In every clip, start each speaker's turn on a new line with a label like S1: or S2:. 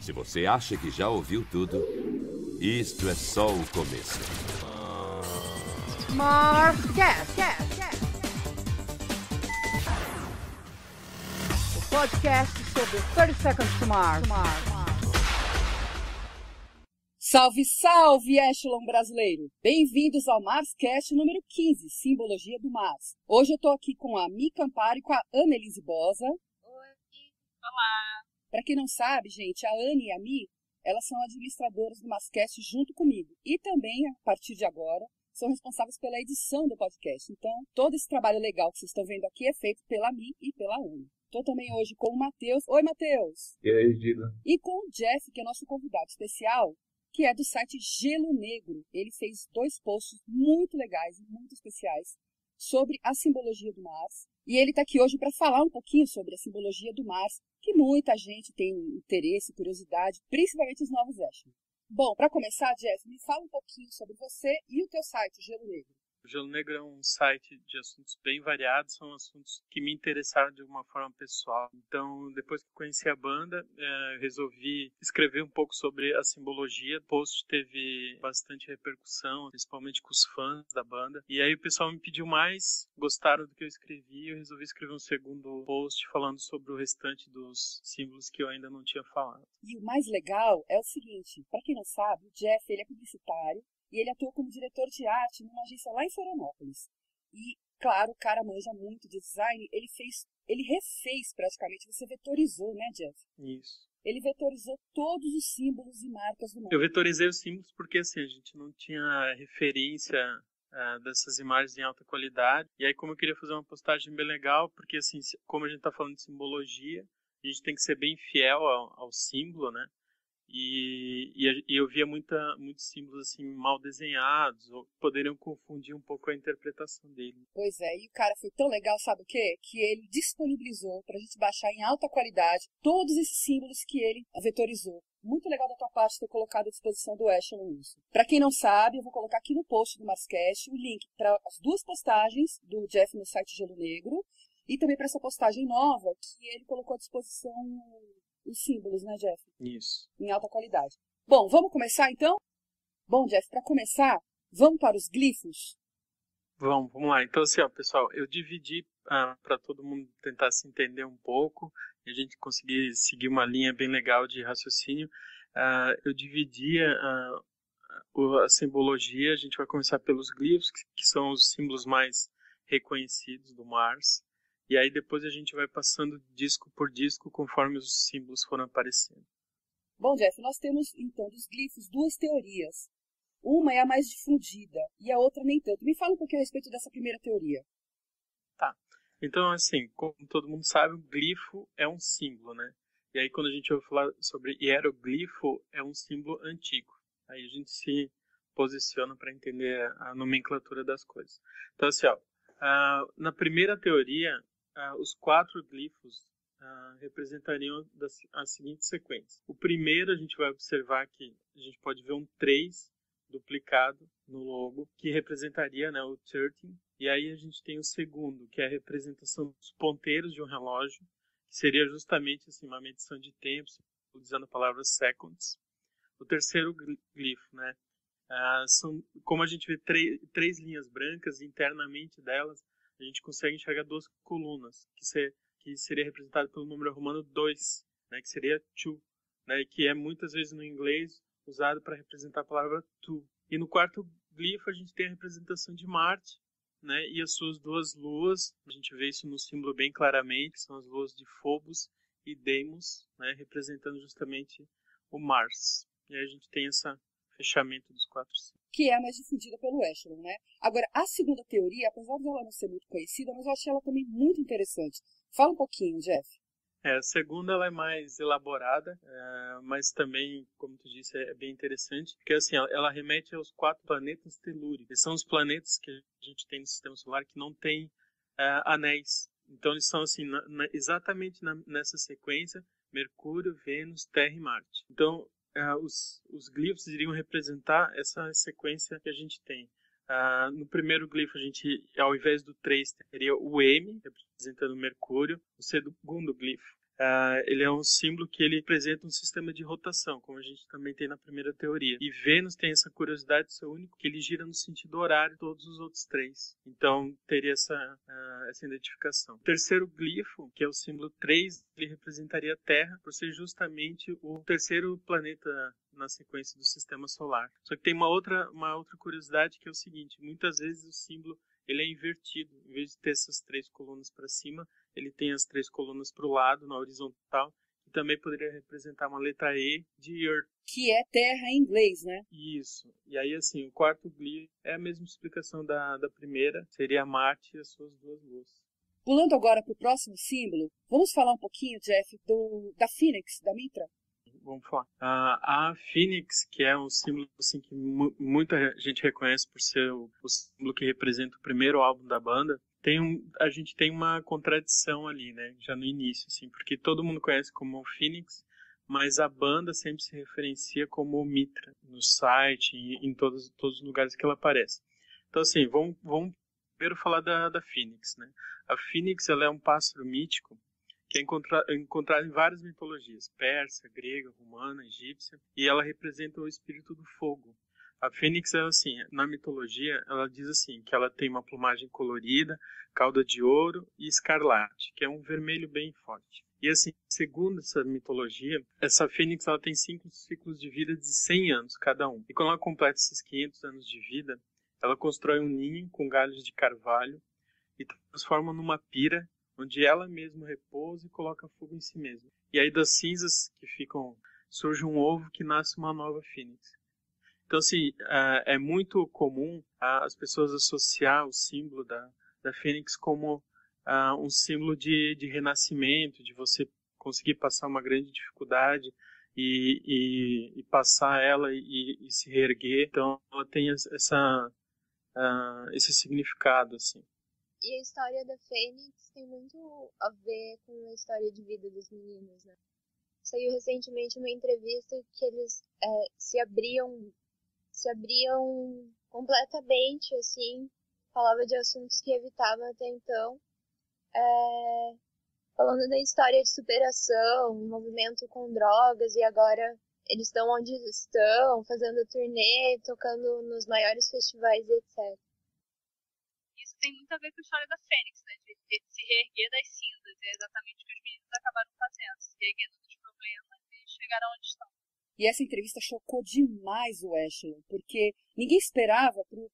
S1: Se você acha que já ouviu tudo, isto é só o começo.
S2: Marscast, o podcast sobre 30 Seconds to Mars. Salve, salve, Echelon brasileiro! Bem-vindos ao Marscast número 15, Simbologia do Mars. Hoje eu tô aqui com a Mi Campari e com a Annelise Bosa.
S3: Oi, olá!
S2: Pra quem não sabe, gente, a Anne e a Mi, elas são administradoras do Marscast junto comigo. E também, a partir de agora, são responsáveis pela edição do podcast. Então, todo esse trabalho legal que vocês estão vendo aqui é feito pela Mi e pela Anne. Estou também hoje com o Matheus. Oi, Matheus!
S4: E aí, Dina?
S2: E com o Jeff, que é nosso convidado especial, que é do site Gelo Negro. Ele fez 2 posts muito legais e muito especiais sobre a simbologia do Mars. E ele está aqui hoje para falar um pouquinho sobre a simbologia do Mars, que muita gente tem interesse, curiosidade, principalmente os novos Echelon. Bom, para começar, Jeff, me fala um pouquinho sobre você e o teu site, Gelo Negro.
S3: O Gelo Negro é um site de assuntos bem variados, são assuntos que me interessaram de uma forma pessoal. Então, depois que conheci a banda, resolvi escrever um pouco sobre a simbologia. O post teve bastante repercussão, principalmente com os fãs da banda. E aí o pessoal me pediu mais, gostaram do que eu escrevi, eu resolvi escrever um segundo post falando sobre o restante dos símbolos que eu ainda não tinha falado.
S2: E o mais legal é o seguinte, para quem não sabe, o Jeff ele é publicitário, e ele atuou como diretor de arte numa agência lá em Florianópolis. E, claro, o cara manja muito de design, ele refez praticamente, você vetorizou, né, Jeff?
S3: Isso.
S2: Ele vetorizou todos os símbolos e marcas do mundo.
S3: Eu vetorizei os símbolos porque, assim, a gente não tinha referência dessas imagens em alta qualidade. E aí, como eu queria fazer uma postagem bem legal, porque, assim, como a gente está falando de simbologia, a gente tem que ser bem fiel ao símbolo, né? E eu via muitos símbolos assim mal desenhados, ou poderiam confundir um pouco a interpretação dele.
S2: Pois é, e o cara foi tão legal, sabe o quê? Que ele disponibilizou pra gente baixar em alta qualidade todos esses símbolos que ele vetorizou. Muito legal da tua parte ter colocado à disposição do Echelon isso. Pra quem não sabe, eu vou colocar aqui no post do Marscast o link para as 2 postagens do Jeff no site Gelo Negro e também para essa postagem nova que ele colocou à disposição os símbolos, né, Jeff?
S3: Isso.
S2: Em alta qualidade. Bom, vamos começar então? Bom, Jeff, para começar, vamos para os glifos?
S3: Vamos lá. Então, assim, ó, pessoal, eu dividi para todo mundo tentar se entender um pouco e a gente conseguir seguir uma linha bem legal de raciocínio. Eu dividia a simbologia. A gente vai começar pelos glifos, que são os símbolos mais reconhecidos do Mars. E aí depois a gente vai passando disco por disco conforme os símbolos foram aparecendo.
S2: Bom, Jeff, nós temos então dos glifos 2 teorias. Uma é a mais difundida e a outra nem tanto. Me fala um pouquinho a respeito dessa primeira teoria.
S3: Tá. Então, assim, como todo mundo sabe, o glifo é um símbolo, né? E aí quando a gente vai falar sobre hieroglifo, é um símbolo antigo. Aí a gente se posiciona para entender a nomenclatura das coisas. Então, assim, ó, na primeira teoria, os 4 glifos representariam a seguinte sequência. O primeiro, a gente vai observar que a gente pode ver um 3 duplicado no logo, que representaria, né, o 13. E aí a gente tem o segundo, que é a representação dos ponteiros de um relógio, que seria justamente assim, uma medição de tempo, utilizando a palavra seconds. O terceiro glifo, né, como a gente vê 3 linhas brancas, internamente delas, a gente consegue enxergar 2 colunas, que seria representado pelo número romano 2, né, que seria two, né, que é muitas vezes no inglês usado para representar a palavra to. E no quarto glifo a gente tem a representação de Marte, né, e as suas 2 luas. A gente vê isso no símbolo bem claramente, que são as luas de Phobos e Deimos, né, representando justamente o Mars. E aí a gente tem esse fechamento dos 4 símbolos.
S2: Que é a mais difundida pelo Echelon, né? Agora, a segunda teoria, apesar de ela não ser muito conhecida, mas eu achei ela também muito interessante. Fala um pouquinho, Jeff.
S3: A segunda ela é mais elaborada, mas também, como tu disse, é bem interessante, porque assim, ela remete aos 4 planetas telúricos. Eles são os planetas que a gente tem no Sistema Solar que não tem anéis. Então eles são assim, exatamente nessa sequência, Mercúrio, Vênus, Terra e Marte. Então os glifos iriam representar essa sequência que a gente tem. No primeiro glifo, a gente, ao invés do 3, teria o M, representando Mercúrio. O segundo glifo ele é um símbolo que ele representa um sistema de rotação, como a gente também tem na primeira teoria. E Vênus tem essa curiosidade de ser único, que ele gira no sentido horário de todos os outros três. Então, teria essa identificação. O terceiro glifo, que é o símbolo 3, ele representaria a Terra, por ser justamente o terceiro planeta na sequência do sistema solar. Só que tem uma outra curiosidade, que é o seguinte: muitas vezes o símbolo ele é invertido. Em vez de ter essas 3 colunas para cima, ele tem as 3 colunas para o lado, na horizontal, e também poderia representar uma letra E de Earth.
S2: Que é terra em inglês, né?
S3: Isso. E aí, assim, o quarto glifo é a mesma explicação da primeira, seria Marte e as suas 2 luas.
S2: Pulando agora para o próximo símbolo, vamos falar um pouquinho, Jeff, da Fênix, da Mitra?
S3: Vamos falar. A Fênix, que é um símbolo assim, que muita gente reconhece por ser o símbolo que representa o primeiro álbum da banda, a gente tem uma contradição ali, né? Já no início, assim, porque todo mundo conhece como Phoenix, mas a banda sempre se referencia como Mitra, no site e em todos os lugares que ela aparece. Então, assim, vamos primeiro falar da Phoenix, né? A Phoenix, ela é um pássaro mítico que é encontrado em várias mitologias, persa, grega, romana, egípcia, e ela representa o espírito do fogo. A fênix, assim, na mitologia, ela diz assim, que ela tem uma plumagem colorida, cauda de ouro e escarlate, que é um vermelho bem forte. E assim, segundo essa mitologia, essa fênix ela tem 5 ciclos de vida de 100 anos cada um. E quando ela completa esses 500 anos de vida, ela constrói um ninho com galhos de carvalho e transforma numa pira, onde ela mesma repousa e coloca fogo em si mesma. E aí das cinzas que ficam, surge um ovo que nasce uma nova fênix. Então, assim, é muito comum as pessoas associar o símbolo da fênix como um símbolo de renascimento, de você conseguir passar uma grande dificuldade e passar ela e se reerguer. Então, ela tem esse significado, assim.
S4: E a história da Fênix tem muito a ver com a história de vida dos meninos, né? Saiu recentemente uma entrevista que eles se abriam completamente, assim, falava de assuntos que evitavam até então, falando da história de superação, envolvimento com drogas, e agora eles estão onde estão, fazendo turnê, tocando nos maiores festivais, etc.
S5: Isso tem muito a ver com a história da Fênix, né? De se reerguer das cinzas. É exatamente o que os meninos acabaram fazendo, se reerguendo dos problemas e chegaram onde estão.
S2: E essa entrevista chocou demais o Echelon, porque ninguém esperava por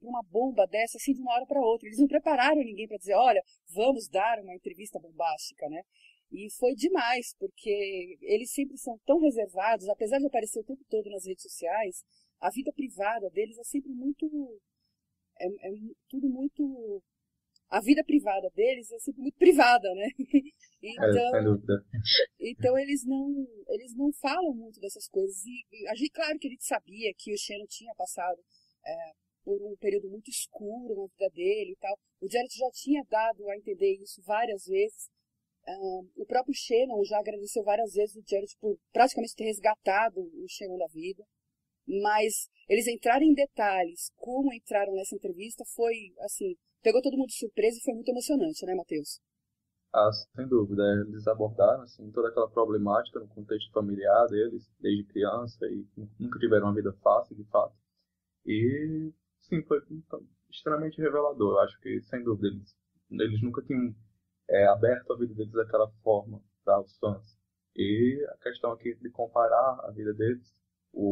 S2: uma bomba dessa assim de uma hora para outra. Eles não prepararam ninguém para dizer, olha, vamos dar uma entrevista bombástica, né? E foi demais, porque eles sempre são tão reservados, apesar de aparecer o tempo todo nas redes sociais, a vida privada deles é sempre muito... tudo muito... A vida privada deles é sempre muito privada, né?
S6: Sem dúvida.
S2: Então eles não falam muito dessas coisas. E a gente, claro que a gente sabia que o Shannon tinha passado por um período muito escuro na vida dele e tal. O Jared já tinha dado a entender isso várias vezes. O próprio Shannon já agradeceu várias vezes o Jared por praticamente ter resgatado o Shannon da vida. Mas eles entraram em detalhes, como entraram nessa entrevista, foi assim, pegou todo mundo de surpresa e foi muito emocionante, né, Matheus?
S6: Sem dúvida. Eles abordaram assim, toda aquela problemática no contexto familiar deles, desde criança, e nunca tiveram uma vida fácil, de fato. E, sim, foi extremamente revelador. Eu acho que, sem dúvida, eles nunca tinham aberto a vida deles daquela forma para os fãs. E a questão aqui de comparar a vida deles,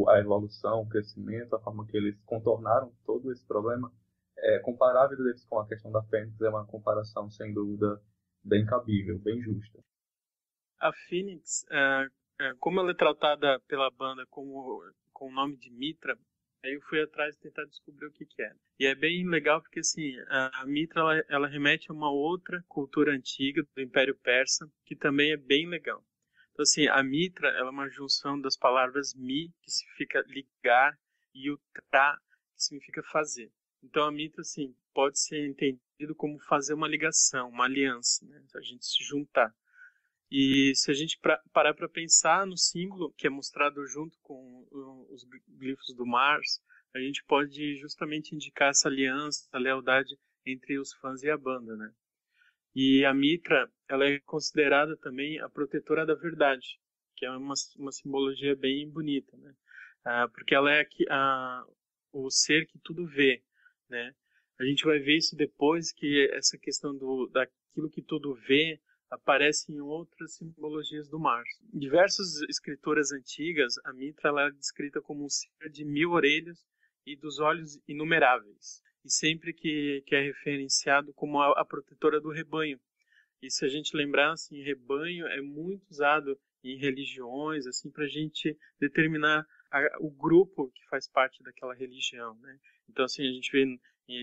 S6: a evolução, o crescimento, a forma que eles contornaram todo esse problema, comparar a vida deles com a questão da Fênix é uma comparação, sem dúvida, bem cabível, bem justa.
S3: A Phoenix, como ela é tratada pela banda com o nome de Mitra, aí eu fui atrás de tentar descobrir o que é. E é bem legal porque assim, a Mitra ela remete a uma outra cultura antiga do Império Persa, que também é bem legal. Então assim, a Mitra ela é uma junção das palavras mi, que significa ligar, e o tra, que significa fazer. Então a Mitra assim, pode ser entendido como fazer uma ligação, uma aliança, né? A gente se juntar. E se a gente parar para pensar no símbolo que é mostrado junto com os glifos do Mars, a gente pode justamente indicar essa aliança, essa lealdade entre os fãs e a banda, né? E a Mitra, ela é considerada também a protetora da verdade, que é uma simbologia bem bonita, né? Porque ela é o ser que tudo vê, né? A gente vai ver isso depois, que essa questão daquilo que tudo vê aparece em outras simbologias do mar. Em diversas escrituras antigas, a Mitra ela é descrita como um ser de 1000 orelhas e dos olhos inumeráveis, e sempre que é referenciado como a protetora do rebanho. E se a gente lembrar, assim, rebanho é muito usado em religiões, assim, para a gente determinar o grupo que faz parte daquela religião, né? Então, assim, a gente vê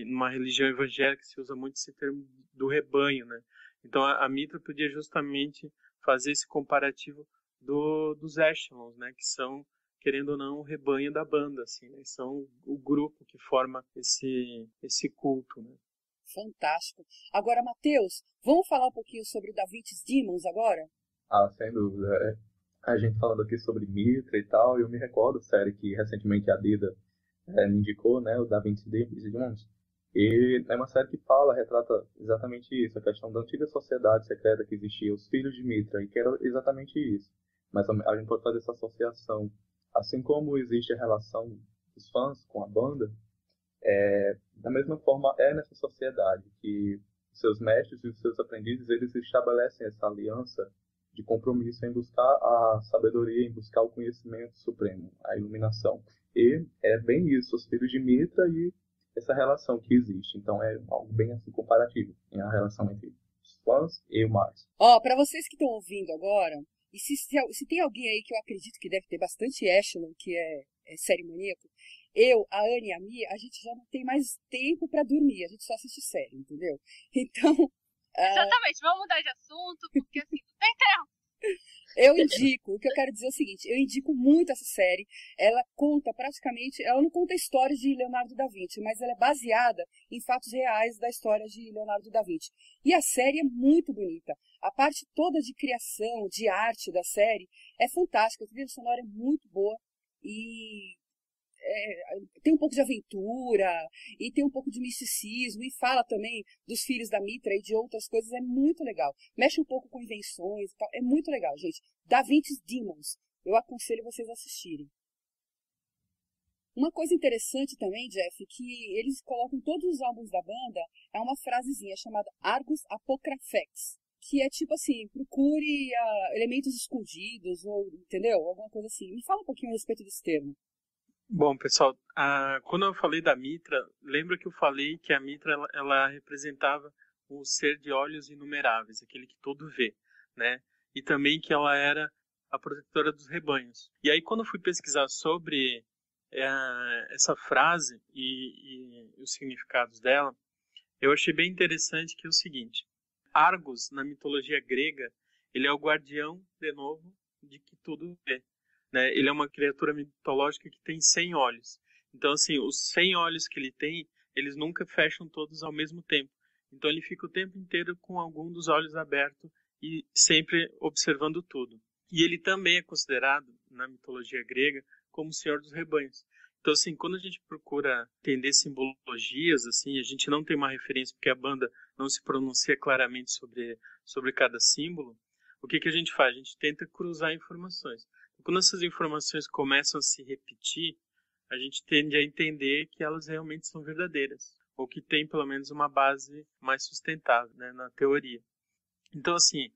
S3: numa religião evangélica se usa muito esse termo do rebanho, né? Então, a Mitra podia justamente fazer esse comparativo dos Echelons, né? Que são, querendo ou não, o rebanho da banda, assim, né? São o grupo que forma esse culto, né?
S2: Fantástico. Agora, Matheus, vamos falar um pouquinho sobre o Da Vinci's Demons agora?
S6: Sem dúvida. A gente falando aqui sobre Mitra e tal, eu me recordo, série que recentemente a Dida me indicou, né, o Da Vinci's Demons. E é uma série que retrata exatamente isso, a questão da antiga sociedade secreta que existia, os filhos de Mitra, e que era exatamente isso. Mas a gente pode fazer essa associação. Assim como existe a relação dos fãs com a banda, da mesma forma é nessa sociedade que seus mestres e os seus aprendizes, eles estabelecem essa aliança de compromisso em buscar a sabedoria, em buscar o conhecimento supremo, a iluminação. E é bem isso, os filhos de Mitra e essa relação que existe. Então é algo bem assim comparativo, a relação entre os fãs e o Mars.
S2: Para vocês que estão ouvindo agora, e se tem alguém aí que eu acredito que deve ter bastante Echelon, que é série maníaco, eu, a Anne e a Mia, a gente já não tem mais tempo para dormir, a gente só assiste série, entendeu? Então...
S5: Exatamente, vamos mudar de assunto, porque assim, não tem tempo.
S2: O que eu quero dizer é o seguinte, eu indico muito essa série, ela não conta histórias de Leonardo da Vinci, mas ela é baseada em fatos reais da história de Leonardo da Vinci. E a série é muito bonita, a parte toda de criação, de arte da série é fantástica, a trilha sonora é muito boa e... tem um pouco de aventura e tem um pouco de misticismo e fala também dos filhos da Mitra e de outras coisas, é muito legal. Mexe um pouco com invenções e tal, é muito legal, gente. Da Vinci's Demons, eu aconselho vocês a assistirem. Uma coisa interessante também, Jeff, que eles colocam em todos os álbuns da banda, é uma frasezinha chamada Argus Apocryphex, que é tipo assim, procure elementos escondidos, ou, entendeu? Alguma coisa assim. Me fala um pouquinho a respeito desse termo.
S3: Bom, pessoal, quando eu falei da Mitra, lembra que eu falei que a Mitra ela representava o ser de olhos inumeráveis, aquele que tudo vê, né? E também que ela era a protetora dos rebanhos. E aí, quando eu fui pesquisar sobre essa frase e os significados dela, eu achei bem interessante que é o seguinte: Argus, na mitologia grega, ele é o guardião, de novo, de que tudo vê. Né? Ele é uma criatura mitológica que tem 100 olhos. Então, assim, os 100 olhos que ele tem, eles nunca fecham todos ao mesmo tempo. Então, ele fica o tempo inteiro com algum dos olhos abertos e sempre observando tudo. E ele também é considerado, na mitologia grega, como o Senhor dos Rebanhos. Então, assim, quando a gente procura entender simbologias, assim, a gente não tem uma referência, porque a banda não se pronuncia claramente sobre cada símbolo, o que a gente faz? A gente tenta cruzar informações. Quando essas informações começam a se repetir, a gente tende a entender que elas realmente são verdadeiras, ou que tem pelo menos uma base mais sustentável, né, na teoria. Então, assim,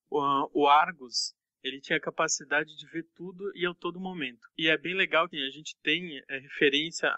S3: o Argus, ele tinha a capacidade de ver tudo e a todo momento. E é bem legal que a gente tem referência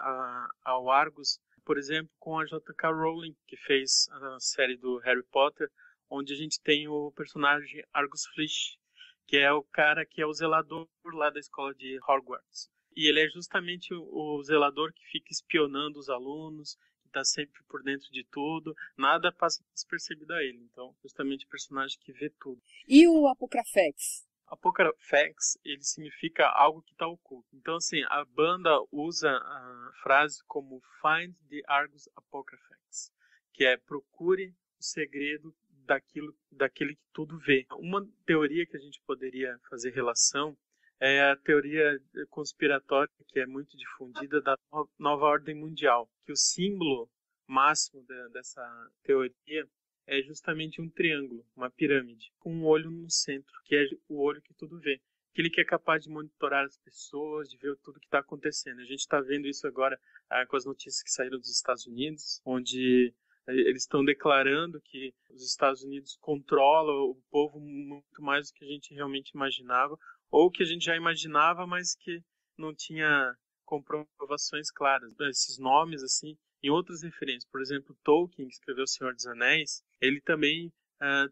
S3: ao Argus, por exemplo, com a J.K. Rowling, que fez a série do Harry Potter, onde a gente tem o personagem Argus Filch, que é o cara que é o zelador lá da escola de Hogwarts. E ele é justamente o zelador que fica espionando os alunos, que está sempre por dentro de tudo, nada passa despercebido a ele. Então, justamente o personagem que vê tudo.
S2: E o Apocryphex?
S3: Apocryphex, ele significa algo que está oculto. Então, assim, a banda usa a frase como Find the Argus Apocryphex, que é procure o segredo daquele que tudo vê. Uma teoria que a gente poderia fazer relação é a teoria conspiratória, que é muito difundida, da nova ordem mundial, que o símbolo máximo dessa teoria é justamente um triângulo, uma pirâmide, com um olho no centro, que é o olho que tudo vê. Aquele que é capaz de monitorar as pessoas, de ver tudo que está acontecendo. A gente está vendo isso agora com as notícias que saíram dos Estados Unidos, onde eles estão declarando que os Estados Unidos controlam o povo muito mais do que a gente realmente imaginava, ou que a gente já imaginava, mas que não tinha comprovações claras. Esses nomes, assim, e outras referências. Por exemplo, Tolkien, que escreveu O Senhor dos Anéis, ele também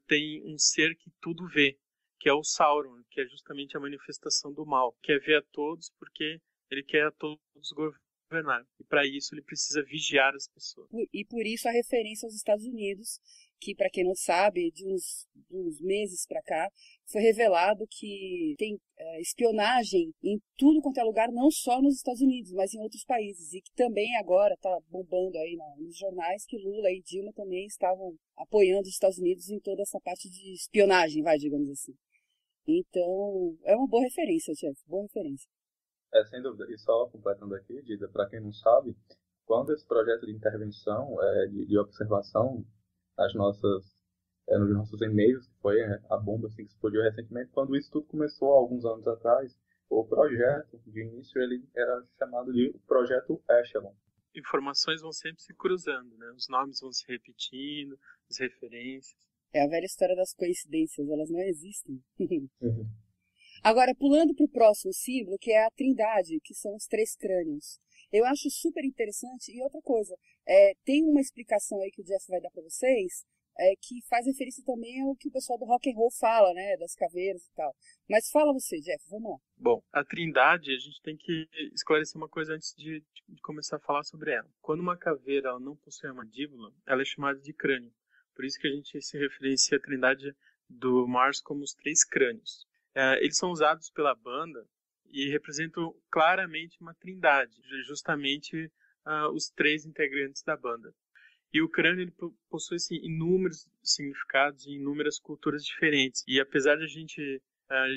S3: tem um ser que tudo vê, que é o Sauron, que é justamente a manifestação do mal. Quer ver a todos porque ele quer a todos governar. E para isso ele precisa vigiar as pessoas.
S2: E por isso a referência aos Estados Unidos, que, para quem não sabe, de uns meses para cá, foi revelado que tem espionagem em tudo quanto é lugar, não só nos Estados Unidos, mas em outros países. E que também agora está bombando aí nos jornais que Lula e Dilma também estavam apoiando os Estados Unidos em toda essa parte de espionagem, digamos assim. Então, é uma boa referência, Jeff, boa referência.
S6: Sem dúvida. E só completando aqui, Dida, para quem não sabe, quando esse projeto de intervenção, de observação nos nossos e-mails, que foi a bomba assim, que explodiu recentemente, quando isso tudo começou há alguns anos atrás, o projeto, de início, ele era chamado de Projeto Echelon.
S3: Informações vão sempre se cruzando, né? Os nomes vão se repetindo, as referências.
S2: É a velha história das coincidências, elas não existem. Agora, pulando para o próximo símbolo, que é a trindade, que são os 3 crânios. Eu acho super interessante. E outra coisa, tem uma explicação aí que o Jeff vai dar para vocês, que faz referência também ao que o pessoal do rock and roll fala, né, das caveiras e tal. Mas fala você, Jeff, vamos lá.
S3: Bom, a trindade, a gente tem que esclarecer uma coisa antes de começar a falar sobre ela. Quando uma caveira ela não possui a mandíbula, ela é chamada de crânio. Por isso que a gente se referencia à trindade do Mars como os 3 crânios. Eles são usados pela banda e representam claramente uma trindade, justamente os 3 integrantes da banda. E o crânio ele possui assim, inúmeros significados em inúmeras culturas diferentes. E apesar de a gente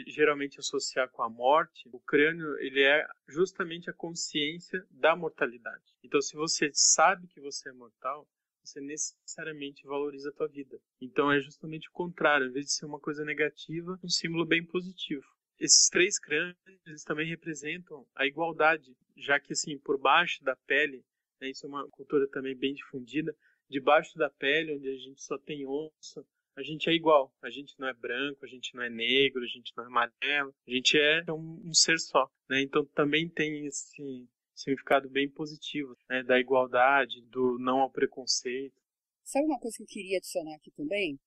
S3: geralmente associar com a morte, o crânio ele é justamente a consciência da mortalidade. Então, se você sabe que você é mortal, você necessariamente valoriza a tua vida. Então é justamente o contrário, em vez de ser uma coisa negativa, um símbolo bem positivo. Esses 3 crânios eles também representam a igualdade, já que assim, por baixo da pele, né, isso é uma cultura também bem difundida, debaixo da pele, onde a gente só tem osso, a gente é igual. A gente não é branco, a gente não é negro, a gente não é amarelo, a gente é um ser só. Né? Então também tem esse significado bem positivo, né, da igualdade, do não ao preconceito.
S2: Sabe uma coisa que eu queria adicionar aqui também?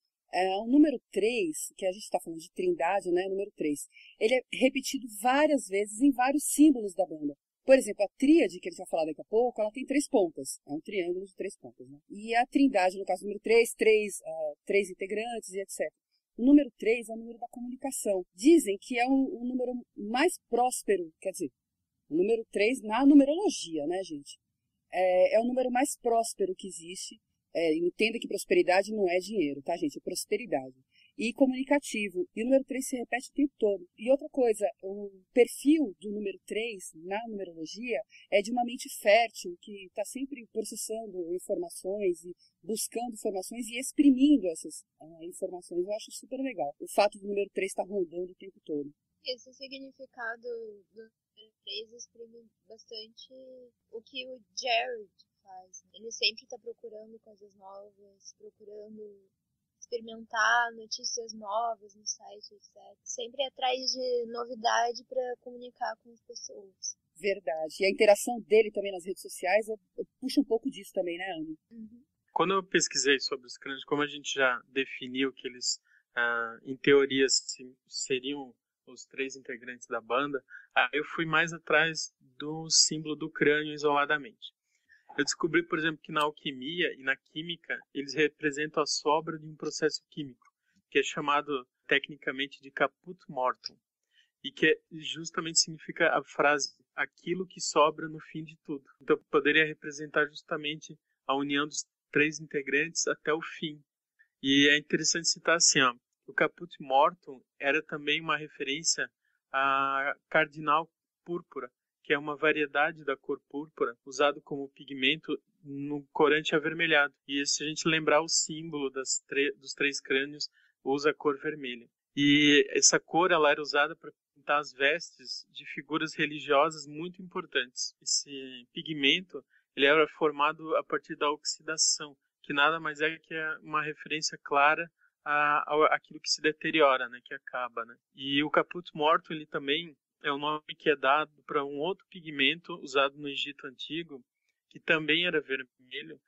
S2: O número 3, que a gente está falando de trindade, né? Número 3, ele é repetido várias vezes em vários símbolos da banda. Por exemplo, a tríade, que a gente vai falar daqui a pouco, ela tem 3 pontas. É um triângulo de 3 pontas. Né? E a trindade, no caso do número 3, 3 integrantes e etc. O número 3 é o número da comunicação. Dizem que é o número mais próspero, quer dizer, o número 3 na numerologia, né, gente? É o número mais próspero que existe. Entenda que prosperidade não é dinheiro, tá, gente? É prosperidade. E comunicativo. E o número 3 se repete o tempo todo. E outra coisa, o perfil do número 3 na numerologia é de uma mente fértil, que está sempre processando informações e buscando informações e exprimindo essas informações. Eu acho super legal. O fato do número 3 estar rondando o tempo todo.
S4: Esse significado do número 3 exprime bastante o que o Jared faz. Ele sempre está procurando coisas novas, procurando experimentar notícias novas no site, etc. Sempre atrás de novidade para comunicar com as pessoas.
S2: Verdade. E a interação dele também nas redes sociais puxa um pouco disso também, né, Ana?
S4: Uhum.
S3: Quando eu pesquisei sobre os crânios, como a gente já definiu que eles, em teoria, seriam os 3 integrantes da banda, eu fui mais atrás do símbolo do crânio isoladamente. Eu descobri, por exemplo, que na alquimia e na química, eles representam a sobra de um processo químico, que é chamado tecnicamente de caput mortuum, e que justamente significa a frase, aquilo que sobra no fim de tudo. Então, poderia representar justamente a união dos 3 integrantes até o fim. E é interessante citar assim, o caput mortuum era também uma referência a cardinal púrpura, que é uma variedade da cor púrpura, usado como pigmento no corante avermelhado. E se a gente lembrar o símbolo dos 3 crânios, usa a cor vermelha. E essa cor ela era usada para pintar as vestes de figuras religiosas muito importantes. Esse pigmento ele era formado a partir da oxidação, que nada mais é que uma referência clara àquilo que se deteriora, né, que acaba, né? E o caput morto ele também é um nome que é dado para um outro pigmento usado no Egito Antigo, que também era vermelho,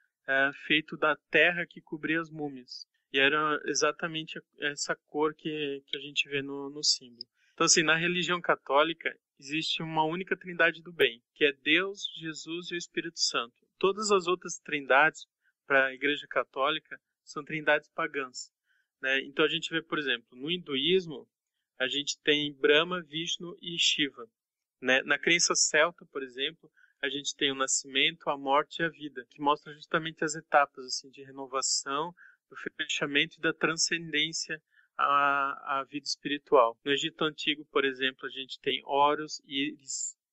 S3: feito da terra que cobria as múmias. E era exatamente essa cor que a gente vê no símbolo. Então, assim, na religião católica, existe uma única trindade do bem, que é Deus, Jesus e o Espírito Santo. Todas as outras trindades, para a Igreja Católica, são trindades pagãs, né? Então, a gente vê, por exemplo, no hinduísmo, a gente tem Brahma, Vishnu e Shiva, né? Na crença celta, por exemplo, a gente tem o nascimento, a morte e a vida, que mostram justamente as etapas assim, de renovação, do fechamento e da transcendência à vida espiritual. No Egito Antigo, por exemplo, a gente tem Horus,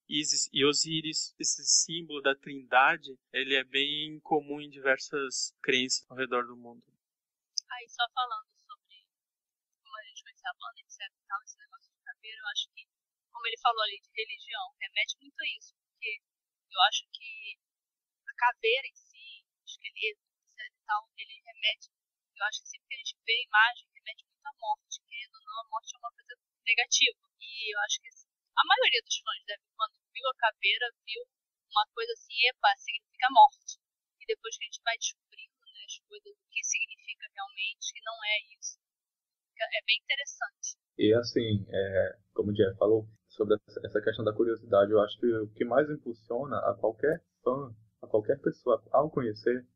S3: Ísis e Osíris. Esse símbolo da trindade, ele é bem comum em diversas crenças ao redor do mundo.
S5: Aí, só falando sobre como a gente conhece a banda, etc. e tal, esse negócio de caveira, eu acho que, como ele falou ali de religião, remete muito a isso, porque eu acho que a caveira em si, o esqueleto, etc. e tal, ele remete. Eu acho que sempre que a gente vê a imagem, remete muito à morte, querendo ou não, a morte é uma coisa negativa. E eu acho que a maioria dos fãs, quando viu a caveira, viu uma coisa assim, epa, significa morte. E depois que a gente vai descobrindo, né, as coisas, o que significa realmente, que não é isso. É bem interessante.
S6: E assim, como o Jeff falou, sobre essa questão da curiosidade, eu acho que o que mais impulsiona a qualquer fã, a qualquer pessoa, ao conhecer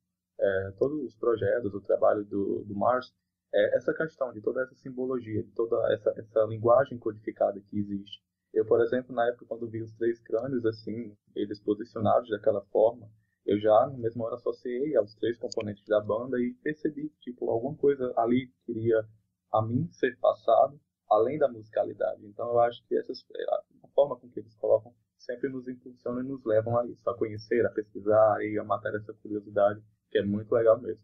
S6: todos os projetos, o trabalho do Mars, essa questão de toda essa simbologia, de toda essa linguagem codificada que existe. Eu, por exemplo, na época, quando vi os 3 crânios, assim, eles posicionados daquela forma, eu já, na mesma hora, associei aos 3 componentes da banda e percebi que, tipo, alguma coisa ali queria a mim ser passado, além da musicalidade. Então, eu acho que a forma com que eles colocam sempre nos impulsiona e nos levam a isso, a conhecer, a pesquisar e a matar essa curiosidade, que é muito legal mesmo.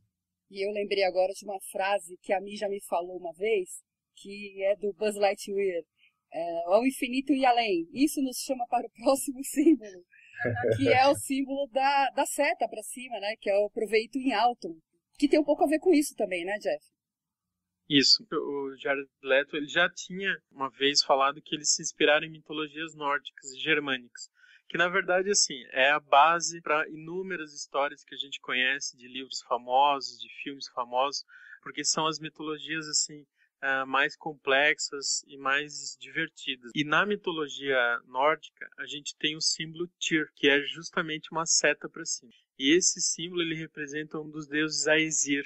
S2: E eu lembrei agora de uma frase que a Mi já me falou uma vez, que é do Buzz Lightyear, ao infinito e além. Isso nos chama para o próximo símbolo, que é o símbolo da seta para cima, né? Que é o proveito em alto, que tem um pouco a ver com isso também, né, Jeff?
S3: Isso. O Jared Leto ele já tinha uma vez falado que eles se inspiraram em mitologias nórdicas e germânicas, que na verdade assim é a base para inúmeras histórias que a gente conhece de livros famosos, de filmes famosos, porque são as mitologias assim mais complexas e mais divertidas. E na mitologia nórdica a gente tem o símbolo Tyr, que é justamente uma seta para cima. E esse símbolo ele representa um dos deuses Aesir.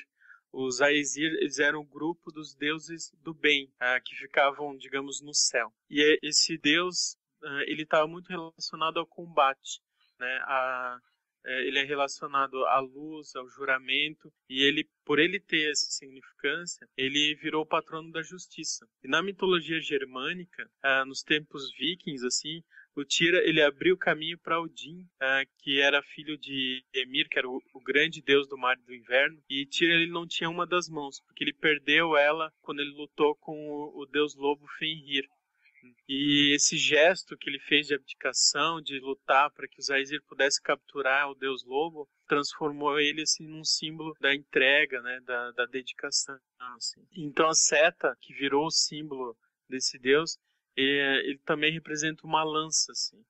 S3: Os Aesir eles eram o grupo dos deuses do bem, que ficavam, digamos, no céu. E esse deus ele estava muito relacionado ao combate, né? Ele é relacionado à luz, ao juramento, e ele, por ele ter essa significância, ele virou o patrono da justiça. E na mitologia germânica, nos tempos vikings, assim, o Tyr ele abriu caminho para Odin, que era filho de Ymir, que era o grande deus do mar e do inverno, e Tyr ele não tinha uma das mãos, porque ele perdeu ela quando ele lutou com o deus lobo Fenrir. E esse gesto que ele fez de abdicação, de lutar para que os Aesir pudessem capturar o deus lobo, transformou ele assim, num símbolo da entrega, né, da dedicação. Assim. Então a seta, que virou o símbolo desse deus, ele também representa uma lança, assim,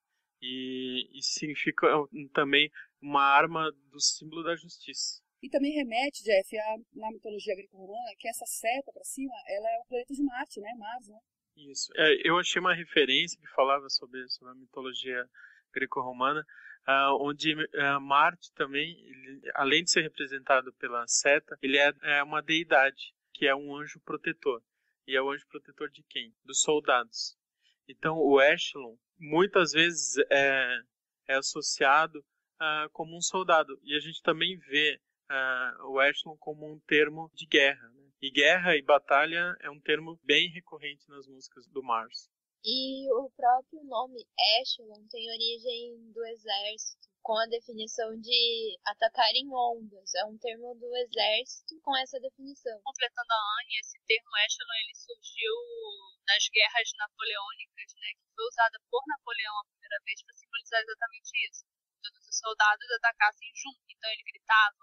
S3: e significa também uma arma do símbolo da justiça.
S2: E também remete, Jeff, na mitologia greco-romana, que essa seta para cima, ela é o planeta de Marte, né? Mars, né?
S3: Isso. Eu achei uma referência que falava sobre a mitologia greco-romana, onde Marte também, além de ser representado pela seta, ele é uma deidade, que é um anjo protetor. E é o anjo protetor de quem? Dos soldados. Então, o Echelon, muitas vezes, é associado como um soldado. E a gente também vê o Echelon como um termo de guerra, né? E guerra e batalha é um termo bem recorrente nas músicas do Mars.
S4: E o próprio nome Echelon tem origem do exército, com a definição de atacar em ondas. É um termo do exército com essa definição.
S5: Completando a Anne, esse termo Echelon ele surgiu nas guerras napoleônicas, né, que foi usada por Napoleão a primeira vez para simbolizar exatamente isso. Todos os soldados atacassem junto, então ele gritava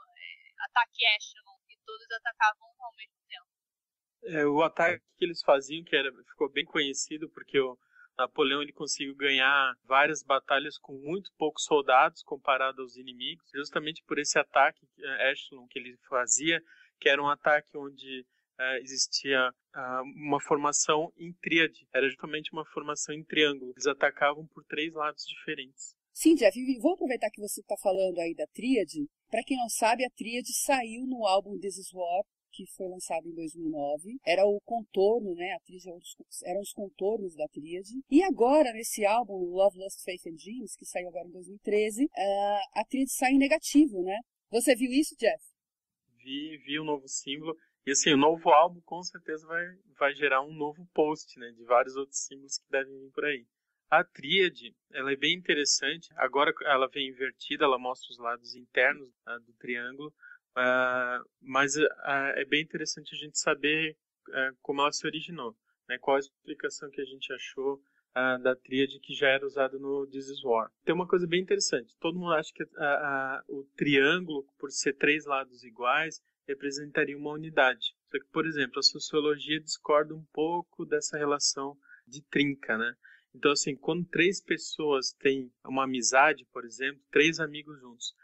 S5: ataque Echelon, e todos atacavam ao mesmo tempo.
S3: O ataque que eles faziam, ficou bem conhecido, porque o Napoleão ele conseguiu ganhar várias batalhas com muito poucos soldados comparado aos inimigos, justamente por esse ataque Echelon que ele fazia, que era um ataque onde existia uma formação em tríade, era justamente uma formação em triângulo. Eles atacavam por 3 lados diferentes.
S2: Sim, Jeff, vou aproveitar que você está falando aí da tríade. Para quem não sabe, a tríade saiu no álbum This Is War, que foi lançado em 2009. Era o contorno, né? A tríade eram os contornos da tríade. E agora, nesse álbum, Love, Lust, Faith and Dreams, que saiu agora em 2013, a tríade sai em negativo, né? Você viu isso, Jeff?
S3: Vi o novo símbolo. E assim, o novo álbum com certeza vai gerar um novo post, né? De vários outros símbolos que devem vir por aí. A tríade, ela é bem interessante. Agora ela vem invertida, ela mostra os lados internos do triângulo. Mas é bem interessante a gente saber como ela se originou, né? Qual a explicação que a gente achou da tríade que já era usada no This Is War. Tem uma coisa bem interessante. Todo mundo acha que o triângulo, por ser 3 lados iguais, representaria uma unidade. Só que, por exemplo, a sociologia discorda um pouco dessa relação de trinca, né? Então, assim, quando 3 pessoas têm uma amizade, por exemplo, 3 amigos juntos,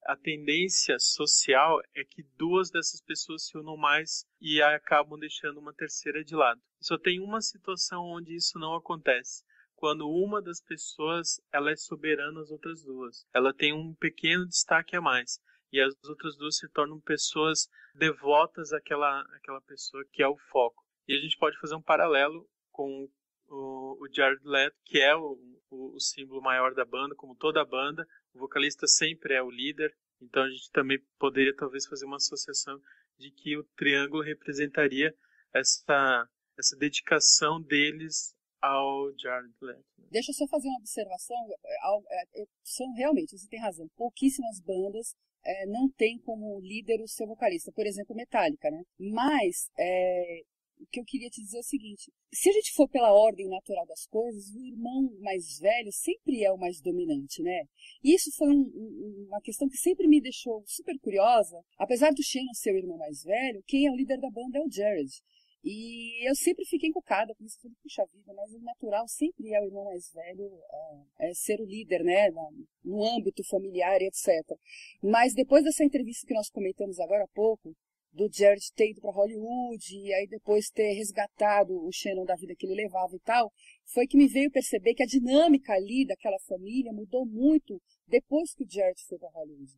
S3: a tendência social é que 2 dessas pessoas se unam mais e acabam deixando uma terceira de lado. Só tem uma situação onde isso não acontece. Quando uma das pessoas ela é soberana às outras 2. Ela tem um pequeno destaque a mais. E as outras 2 se tornam pessoas devotas àquela pessoa que é o foco. E a gente pode fazer um paralelo com o Jared Leto, que é o símbolo maior da banda, como toda a banda. O vocalista sempre é o líder, então a gente também poderia talvez fazer uma associação de que o triângulo representaria essa dedicação deles ao Jared Leto.
S2: Deixa eu só fazer uma observação. São realmente, você tem razão, pouquíssimas bandas não tem como líder o seu vocalista. Por exemplo, Metallica, né? Mas o que eu queria te dizer é o seguinte: se a gente for pela ordem natural das coisas, o irmão mais velho sempre é o mais dominante, né? E isso foi uma questão que sempre me deixou super curiosa. Apesar do Shannon ser o irmão mais velho, quem é o líder da banda é o Jared. E eu sempre fiquei encucada com isso, puxa vida, mas o natural sempre é o irmão mais velho ser o líder, né? No âmbito familiar, etc. Mas depois dessa entrevista que nós comentamos agora há pouco, do Jared ter ido para Hollywood e aí depois ter resgatado o Shannon da vida que ele levava e tal, foi que me veio perceber que a dinâmica ali daquela família mudou muito depois que o Jared foi para Hollywood.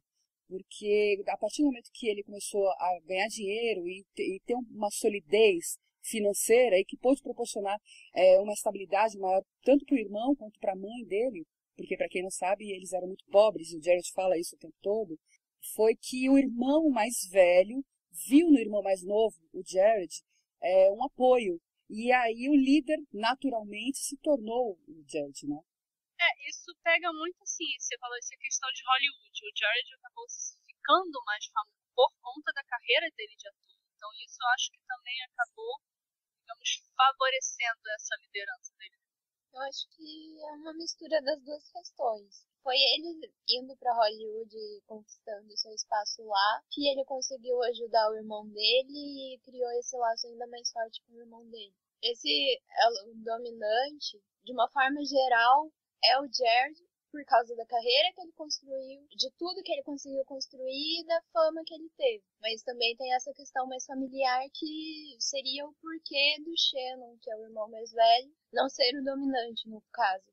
S2: Porque a partir do momento que ele começou a ganhar dinheiro e ter uma solidez financeira e que pôde proporcionar uma estabilidade maior tanto para o irmão quanto para a mãe dele, porque para quem não sabe eles eram muito pobres, e o Jared fala isso o tempo todo, foi que o irmão mais velho viu no irmão mais novo, o Jared, um apoio. E aí o líder, naturalmente, se tornou o Jared, né?
S5: Isso pega muito assim, você falou essa questão de Hollywood. O Jared acabou ficando mais famoso por conta da carreira dele de ator. Então isso eu acho que também acabou, digamos, favorecendo essa liderança dele.
S4: Eu acho que é uma mistura das 2 questões. Foi ele indo para Hollywood e conquistando seu espaço lá que ele conseguiu ajudar o irmão dele e criou esse laço ainda mais forte com o irmão dele. Esse dominante, de uma forma geral, é o Jared, por causa da carreira que ele construiu, de tudo que ele conseguiu construir e da fama que ele teve. Mas também tem essa questão mais familiar que seria o porquê do Shannon, que é o irmão mais velho, não ser o dominante no caso.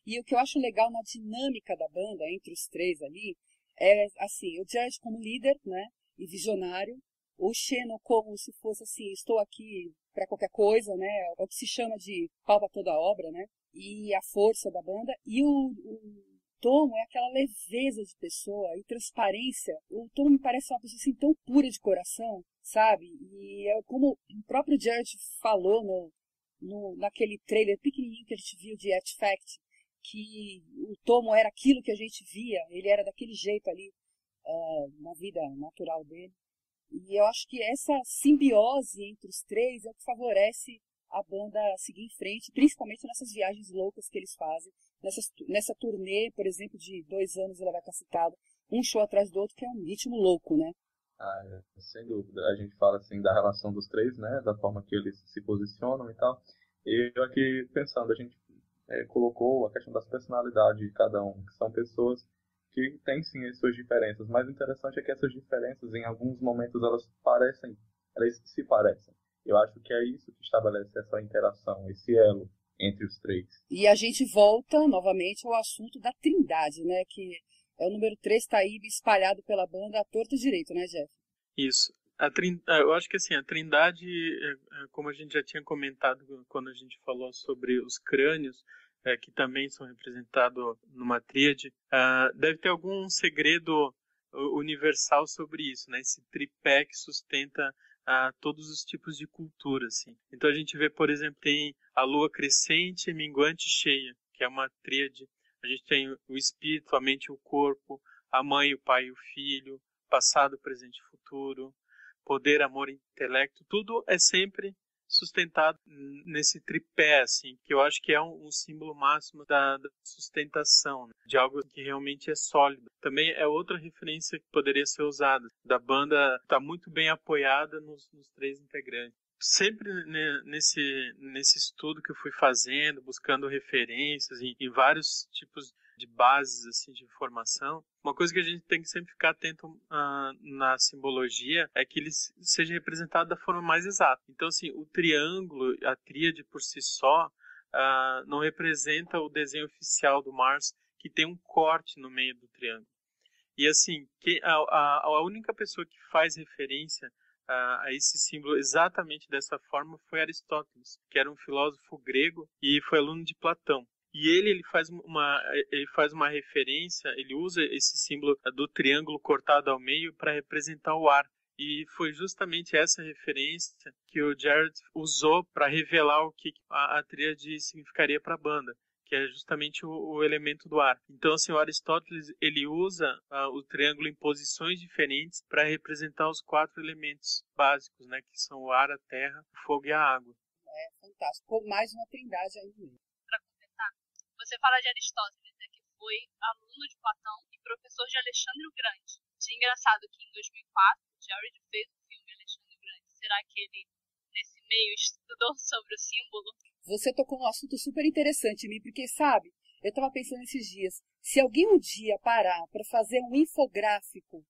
S2: E o que eu acho legal na dinâmica da banda, entre os 3 ali, é assim, o Jared como líder, né, e visionário, o Shannon como se fosse assim, estou aqui para qualquer coisa, né, é o que se chama de pau pra toda obra, né, e a força da banda, e o Tom é aquela leveza de pessoa e transparência. O Tom me parece uma pessoa assim tão pura de coração, sabe? E é como o próprio Jared falou naquele trailer pequenininho que a gente viu de Artifact, que o Tomo era aquilo que a gente via, ele era daquele jeito ali, na vida natural dele. E eu acho que essa simbiose entre os três é o que favorece a banda seguir em frente, principalmente nessas viagens loucas que eles fazem, nessa turnê, por exemplo, de 2 anos ela vai estar citada, um show atrás do outro, que é um ritmo louco, né?
S6: Sem dúvida. A gente fala assim da relação dos três, né? Da forma que eles se posicionam e tal. E eu aqui pensando, a gente colocou a questão das personalidades de cada um, que são pessoas que têm sim as suas diferenças. Mas o interessante é que essas diferenças, em alguns momentos, elas se parecem. Eu acho que é isso que estabelece essa interação, esse elo entre os três.
S2: E a gente volta novamente ao assunto da Trindade, né? Que é o número 3, está aí espalhado pela banda à torta e direito, né, Jeff?
S3: Isso. Eu acho que assim, a Trindade, como a gente já tinha comentado quando a gente falou sobre os crânios, que também são representados numa tríade, deve ter algum segredo universal sobre isso, né? Esse tripé que sustenta todos os tipos de cultura, assim. Então a gente vê, por exemplo, tem a lua crescente, minguante e cheia, que é uma tríade. A gente tem o espírito, a mente e o corpo, a mãe, o pai e o filho, passado, presente e futuro, poder, amor e intelecto. Tudo é sempre sustentado nesse tripé, assim, que eu acho que é um símbolo máximo da sustentação, né? De algo que realmente é sólido. Também é outra referência que poderia ser usada. Da banda está muito bem apoiada nos 3 integrantes. Sempre nesse estudo que eu fui fazendo, buscando referências em vários tipos de bases assim, de informação, uma coisa que a gente tem que sempre ficar atento na simbologia é que ele seja representado da forma mais exata. Então, assim, o triângulo, a tríade por si só, não representa o desenho oficial do Mars, que tem um corte no meio do triângulo. E, assim, a única pessoa que faz referência a esse símbolo exatamente dessa forma foi Aristóteles, que era um filósofo grego e foi aluno de Platão. E ele faz uma referência, ele usa esse símbolo do triângulo cortado ao meio para representar o ar. E foi justamente essa referência que o Jared usou para revelar o que a tríade significaria para a banda, que é justamente o elemento do ar. Então, assim, o Aristóteles ele usa o triângulo em posições diferentes para representar os 4 elementos básicos, né, que são o ar, a terra, o fogo e a água.
S2: É fantástico. Mais uma trindade aí no meio.
S5: Para completar, você fala de Aristóteles, né, que foi aluno de Platão e professor de Alexandre o Grande. É engraçado que em 2004, Jared fez o filme Alexandre o Grande. Será que ele, nesse meio, estudou sobre o símbolo?
S2: Você tocou num assunto super interessante, Mi, porque, sabe, eu estava pensando esses dias, se alguém um dia parar para fazer um infográfico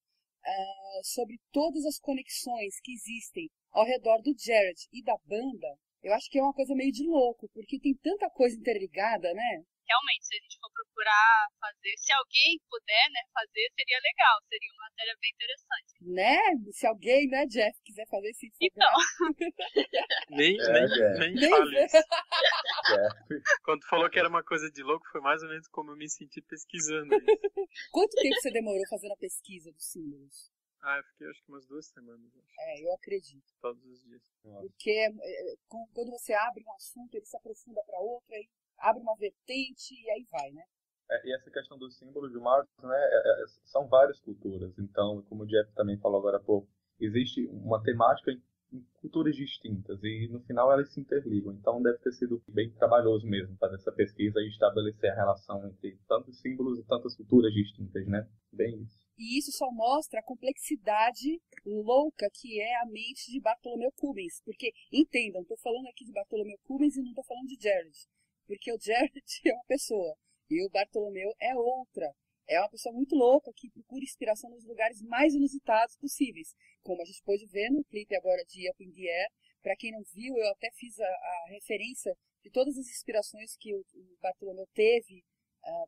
S2: sobre todas as conexões que existem ao redor do Jared e da banda, eu acho que é uma coisa meio de louco, porque tem tanta coisa interligada, né?
S5: Realmente, se a gente for procurar fazer, se alguém puder, né, fazer, seria legal, seria uma matéria bem interessante.
S2: Né? Se alguém, né, Jeff, quiser fazer esse infográfico.
S5: Então.
S3: Nem fale isso. Quando tu falou que era uma coisa de louco, foi mais ou menos como eu me senti pesquisando isso.
S2: Quanto tempo você demorou fazendo a pesquisa dos símbolos?
S3: Eu fiquei acho que umas 2 semanas. Acho.
S2: Eu acredito.
S3: Todos os dias.
S2: Porque quando você abre um assunto, ele se aprofunda para outro, aí abre uma vertente e aí vai, né?
S6: E essa questão dos símbolos de Mars, né, são várias culturas. Então, como o Jeff também falou agora há pouco, existe uma temática em culturas distintas e no final elas se interligam. Então deve ter sido bem trabalhoso mesmo fazer essa pesquisa e estabelecer a relação entre tantos símbolos e tantas culturas distintas, né? Bem isso.
S2: E isso só mostra a complexidade louca que é a mente de Bartholomew Cubbins. Porque, entendam, estou falando aqui de Bartholomew Cubbins e não estou falando de Jared. Porque o Jared é uma pessoa e o Bartholomew é outra. É uma pessoa muito louca que procura inspiração nos lugares mais inusitados possíveis. Como a gente pôde ver no clipe agora de Up in the Air. Para quem não viu, eu até fiz a referência de todas as inspirações que o Bartholomew teve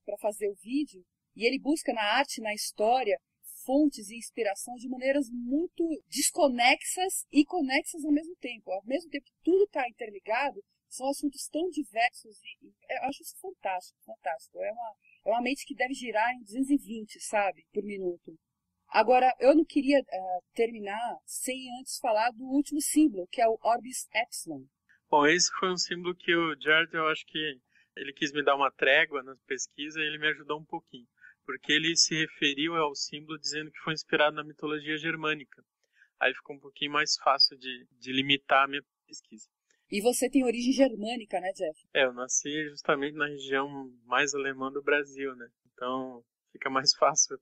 S2: para fazer o vídeo. E ele busca na arte, na história, fontes e inspiração de maneiras muito desconexas e conexas ao mesmo tempo. Ao mesmo tempo que tudo está interligado, são assuntos tão diversos e eu acho isso fantástico, fantástico. É uma mente que deve girar em 220, sabe, por minuto. Agora, eu não queria terminar sem antes falar do último símbolo, que é o Orbis Epsilon.
S3: Bom, esse foi um símbolo que o Jared, eu acho que ele quis me dar uma trégua na pesquisa e ele me ajudou um pouquinho. Porque ele se referiu ao símbolo dizendo que foi inspirado na mitologia germânica. Aí ficou um pouquinho mais fácil de limitar a minha pesquisa.
S2: E você tem origem germânica, né, Jeff?
S3: Eu nasci justamente na região mais alemã do Brasil, né? Então fica mais fácil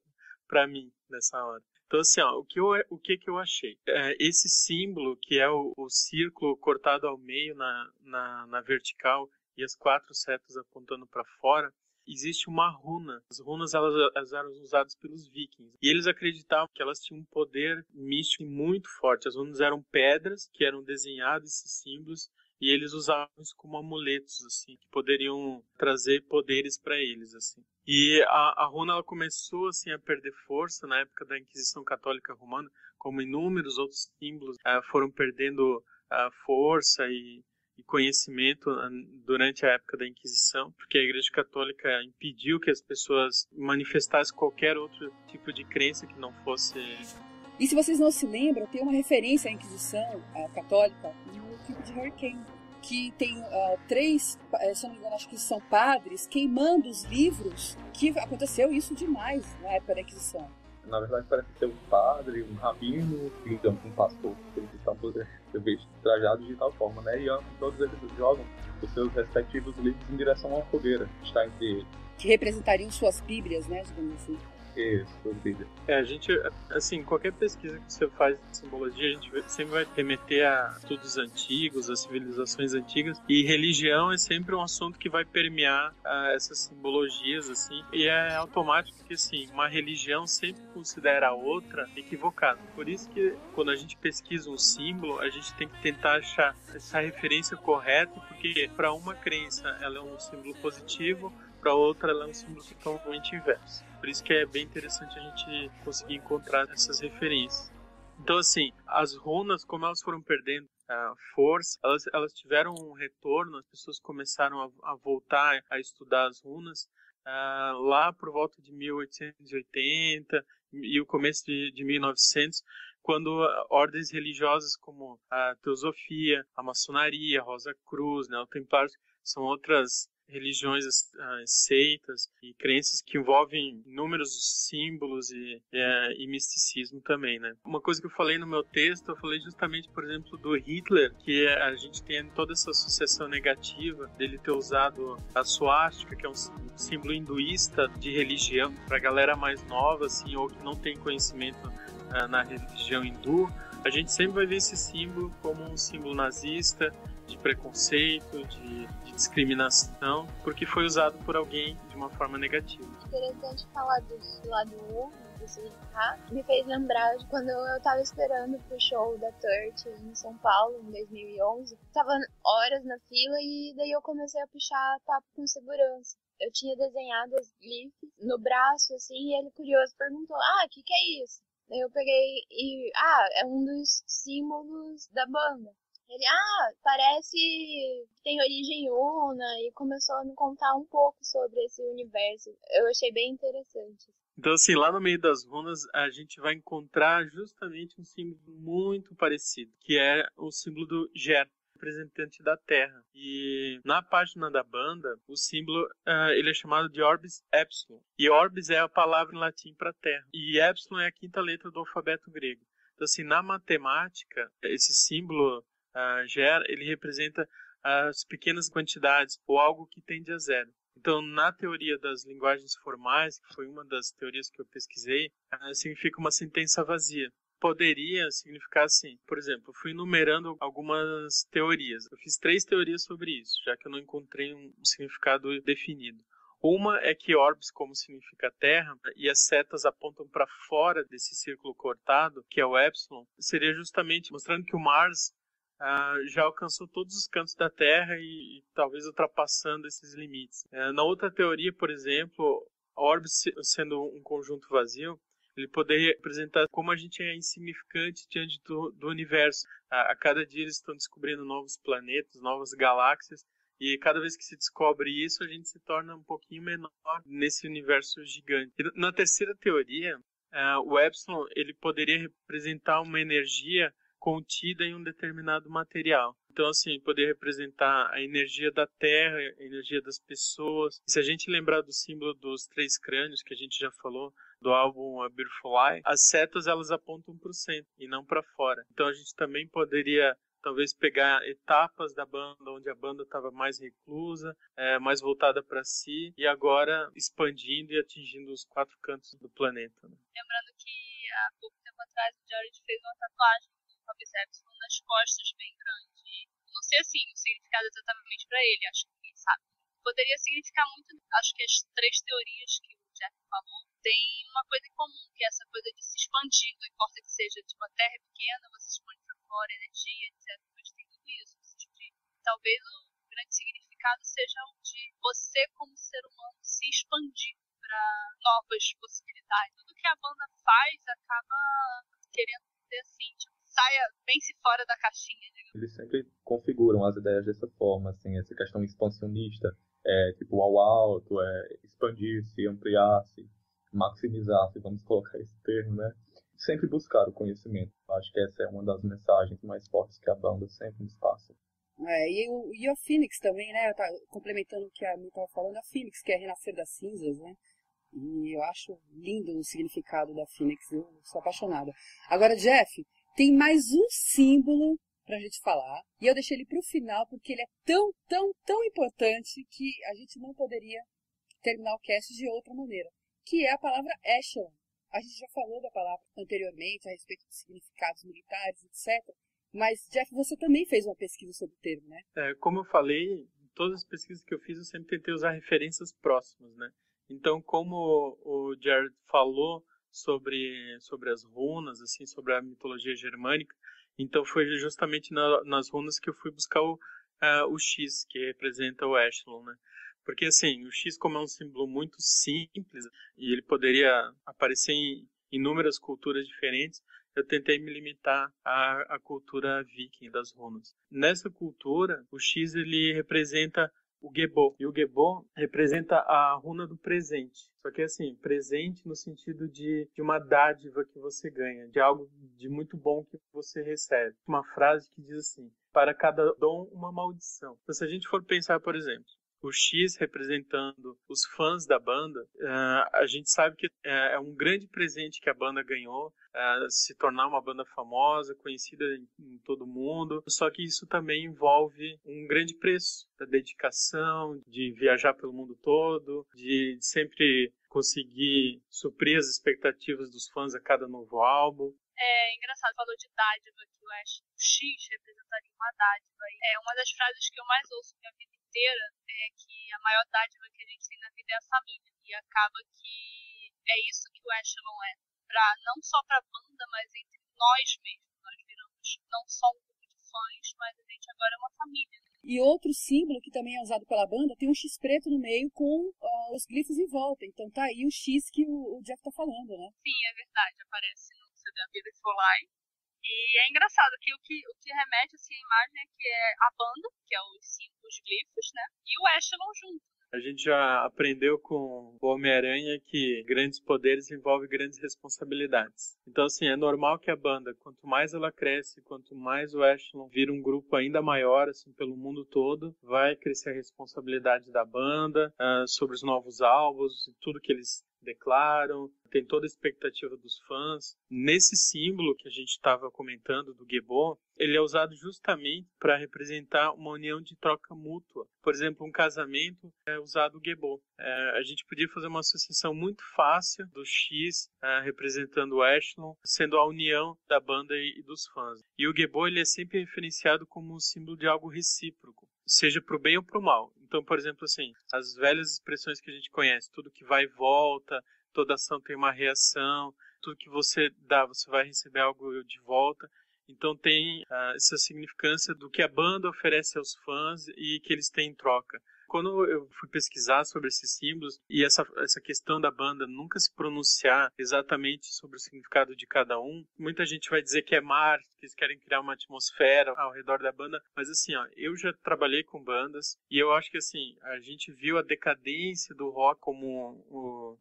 S3: para mim nessa hora. Então, assim, ó, o que eu achei? Esse símbolo, que é o círculo cortado ao meio na vertical e as 4 setas apontando para fora, existe uma runa. As runas elas eram usadas pelos vikings. E eles acreditavam que elas tinham um poder místico muito forte. As runas eram pedras que eram desenhadas, esses símbolos, e eles usavam isso como amuletos, assim, que poderiam trazer poderes para eles, assim. E a runa ela começou assim a perder força na época da Inquisição Católica Romana, como inúmeros outros símbolos foram perdendo força e conhecimento durante a época da Inquisição, porque a Igreja Católica impediu que as pessoas manifestassem qualquer outro tipo de crença que não fosse...
S2: E se vocês não se lembram, tem uma referência à Inquisição Católica no filme de Hurricane, que tem 3, se eu não me engano, acho que são padres queimando os livros, que aconteceu isso demais na época da Inquisição.
S6: Na verdade, parece ser um padre, um rabino e um pastor. Eles estão todos trajados de tal forma, né? E todos eles jogam os seus respectivos livros em direção a uma fogueira que está entre eles.
S2: Que representariam suas bíblias, né? Digamos assim.
S6: Isso, Bíblia.
S3: A gente, assim, qualquer pesquisa que você faz de simbologia, a gente sempre vai remeter a estudos antigos, a civilizações antigas, e religião é sempre um assunto que vai permear essas simbologias, assim, e é automático que, assim, uma religião sempre considera a outra equivocada. Por isso que, quando a gente pesquisa um símbolo, a gente tem que tentar achar essa referência correta, porque para uma crença ela é um símbolo positivo, para outra ela é um símbolo totalmente inverso. Por isso que é bem interessante a gente conseguir encontrar essas referências. Então, assim, as runas, como elas foram perdendo força, elas tiveram um retorno, as pessoas começaram a voltar a estudar as runas lá por volta de 1880 e o começo de 1900, quando ordens religiosas como a Teosofia, a Maçonaria, a Rosa Cruz, né, o Templário, são outras religiões, seitas e crenças que envolvem inúmeros símbolos e misticismo também, né? Uma coisa que eu falei no meu texto, eu falei justamente, por exemplo, do Hitler, que a gente tem toda essa associação negativa dele ter usado a suástica, que é um símbolo hinduísta de religião, para a galera mais nova, assim, ou que não tem conhecimento na religião hindu. A gente sempre vai ver esse símbolo como um símbolo nazista, de preconceito, de discriminação, porque foi usado por alguém de uma forma negativa.
S4: Interessante falar do lado 1, do significado, me fez lembrar de quando eu tava esperando pro show da Turt em São Paulo, em 2011. Tava horas na fila e daí eu comecei a puxar papo com segurança. Eu tinha desenhado as glifes no braço, assim, e ele, curioso, perguntou, o que é isso? Daí eu peguei e, é um dos símbolos da banda. Ele, parece que tem origem una, e começou a me contar um pouco sobre esse universo. Eu achei bem interessante.
S3: Então, assim, lá no meio das runas, a gente vai encontrar justamente um símbolo muito parecido, que é o símbolo do Ger, representante da Terra. E na página da banda, o símbolo ele é chamado de Orbis Epsilon. E Orbis é a palavra em latim para Terra. E Epsilon é a 5ª letra do alfabeto grego. Então, assim, na matemática, esse símbolo Ger, ele representa as pequenas quantidades ou algo que tende a zero. Então, na teoria das linguagens formais, que foi uma das teorias que eu pesquisei, significa uma sentença vazia. Poderia significar assim, por exemplo, eu fui enumerando algumas teorias. Eu fiz 3 teorias sobre isso, já que eu não encontrei um significado definido. Uma é que orbis, como significa terra, e as setas apontam para fora desse círculo cortado, que é o epsilon, seria justamente mostrando que o Mars já alcançou todos os cantos da Terra e talvez ultrapassando esses limites. Na outra teoria, por exemplo, orbis sendo um conjunto vazio, ele poderia representar como a gente é insignificante diante do universo. A cada dia eles estão descobrindo novos planetas, novas galáxias, e cada vez que se descobre isso, a gente se torna um pouquinho menor nesse universo gigante. E na terceira teoria, o epsilon ele poderia representar uma energia contida em um determinado material. Então, assim, poder representar a energia da terra, a energia das pessoas. E se a gente lembrar do símbolo dos 3 crânios, que a gente já falou, do álbum A Beautiful Lie, as setas elas apontam para o centro e não para fora. Então a gente também poderia talvez pegar etapas da banda onde a banda estava mais reclusa, mais voltada para si, e agora expandindo e atingindo os 4 cantos do planeta. Né?
S5: Lembrando que há pouco tempo atrás o Jared fez uma tatuagem do Fabrice nas costas bem grande. Não sei assim o significado exatamente para ele, acho que ninguém sabe. Poderia significar muito, acho que as 3 teorias que o Jeff falou tem uma coisa em comum, que é essa coisa de se expandir, não importa que seja, tipo, a Terra é pequena, você se expande para fora, energia, etc. Mas tem tudo isso, talvez o grande significado seja o de você como ser humano se expandir para novas possibilidades. Tudo que a banda faz acaba querendo ser assim, tipo, saia, pense fora da caixinha, digamos.
S6: Eles sempre configuram as ideias dessa forma, assim, essa questão expansionista, tipo, ao alto, expandir-se, ampliar-se, maximizar-se, vamos colocar esse termo, né? Sempre buscar o conhecimento. Acho que essa é uma das mensagens mais fortes que a banda sempre nos passa.
S2: E a Phoenix também, né? Complementando o que a Mi estava falando, a Phoenix, que é renascer das cinzas, né? E eu acho lindo o significado da Phoenix, eu sou apaixonada. Agora, Jeff, tem mais um símbolo pra gente falar, e eu deixei ele pro final, porque ele é tão, tão, tão importante que a gente não poderia terminar o cast de outra maneira, que é a palavra Echelon. A gente já falou da palavra anteriormente, a respeito de significados militares, etc., mas, Jeff, você também fez uma pesquisa sobre o termo, né?
S3: Como eu falei, em todas as pesquisas que eu fiz, eu sempre tentei usar referências próximas, né? Então, como o Jared falou sobre as runas, assim, sobre a mitologia germânica, então foi justamente nas runas que eu fui buscar o X, que representa o Echelon, né? Porque, assim, o X, como é um símbolo muito simples, e ele poderia aparecer em inúmeras culturas diferentes, eu tentei me limitar à cultura viking das runas. Nessa cultura, o X ele representa o Gebo, e o Gebo representa a runa do presente. Só que assim, presente no sentido de uma dádiva que você ganha, de algo de muito bom que você recebe. Uma frase que diz assim: para cada dom, uma maldição. Então, se a gente for pensar, por exemplo, o X representando os fãs da banda, a gente sabe que é um grande presente que a banda ganhou, se tornar uma banda famosa, conhecida em todo mundo, só que isso também envolve um grande preço da dedicação, de viajar pelo mundo todo, de sempre conseguir suprir as expectativas dos fãs a cada novo álbum.
S5: É engraçado, falou de dádiva, que o X representaria uma dádiva. É uma das frases que eu mais ouço minha vida inteira, é que a maior dádiva que a gente tem na vida é a família. E acaba que é isso que o Echelon é. Não só para a banda, mas entre nós mesmos. Nós viramos não só um grupo de fãs, mas a gente agora é uma família.
S2: E outro símbolo que também é usado pela banda tem um X preto no meio com os glifos em volta. Então tá aí o X que o Jeff tá falando, né?
S5: Sim, é verdade. Aparece no CD A Beautiful Lie. E é engraçado que o que remete assim, a imagem é que é a banda, que é os símbolos, glifos, né? E o Echelon junto.
S3: A gente já aprendeu com o Homem-Aranha que grandes poderes envolvem grandes responsabilidades. Então, assim, é normal que a banda, quanto mais ela cresce, quanto mais o Echelon vira um grupo ainda maior, assim, pelo mundo todo, vai crescer a responsabilidade da banda sobre os novos álbuns, tudo que eles declaram, tem toda a expectativa dos fãs. Nesse símbolo que a gente estava comentando do Gebo, ele é usado justamente para representar uma união de troca mútua. Por exemplo, um casamento é usado o Gebo. A gente podia fazer uma associação muito fácil do X representando o Echelon, sendo a união da banda e dos fãs. E o Gebo ele é sempre referenciado como um símbolo de algo recíproco, seja para o bem ou para o mal. Então, por exemplo, assim, as velhas expressões que a gente conhece, tudo que vai e volta, toda ação tem uma reação, tudo que você dá, você vai receber algo de volta. Então tem essa significância do que a banda oferece aos fãs e que eles têm em troca. Quando eu fui pesquisar sobre esses símbolos e essa questão da banda nunca se pronunciar exatamente sobre o significado de cada um, muita gente vai dizer que é marketing, que eles querem criar uma atmosfera ao redor da banda, mas assim, eu já trabalhei com bandas e eu acho que assim, a gente viu a decadência do rock como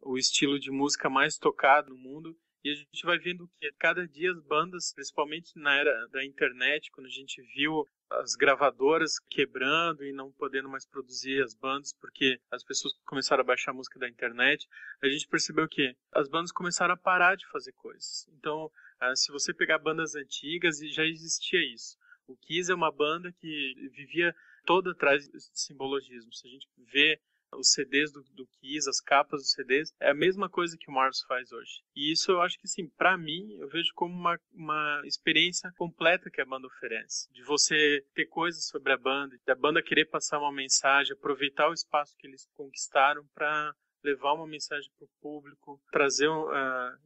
S3: o estilo de música mais tocado no mundo. E a gente vai vendo que cada dia as bandas, principalmente na era da internet, quando a gente viu as gravadoras quebrando e não podendo mais produzir as bandas, porque as pessoas começaram a baixar música da internet, a gente percebeu que as bandas começaram a parar de fazer coisas. Então, se você pegar bandas antigas, já existia isso. O Kiss é uma banda que vivia toda atrás de simbologismo. Se a gente vê os CDs do Kiss, as capas dos CDs, é a mesma coisa que o Mars faz hoje. E isso eu acho que, assim, pra mim, eu vejo como uma experiência completa que a banda oferece. De você ter coisas sobre a banda, da banda querer passar uma mensagem, aproveitar o espaço que eles conquistaram pra levar uma mensagem pro público, trazer um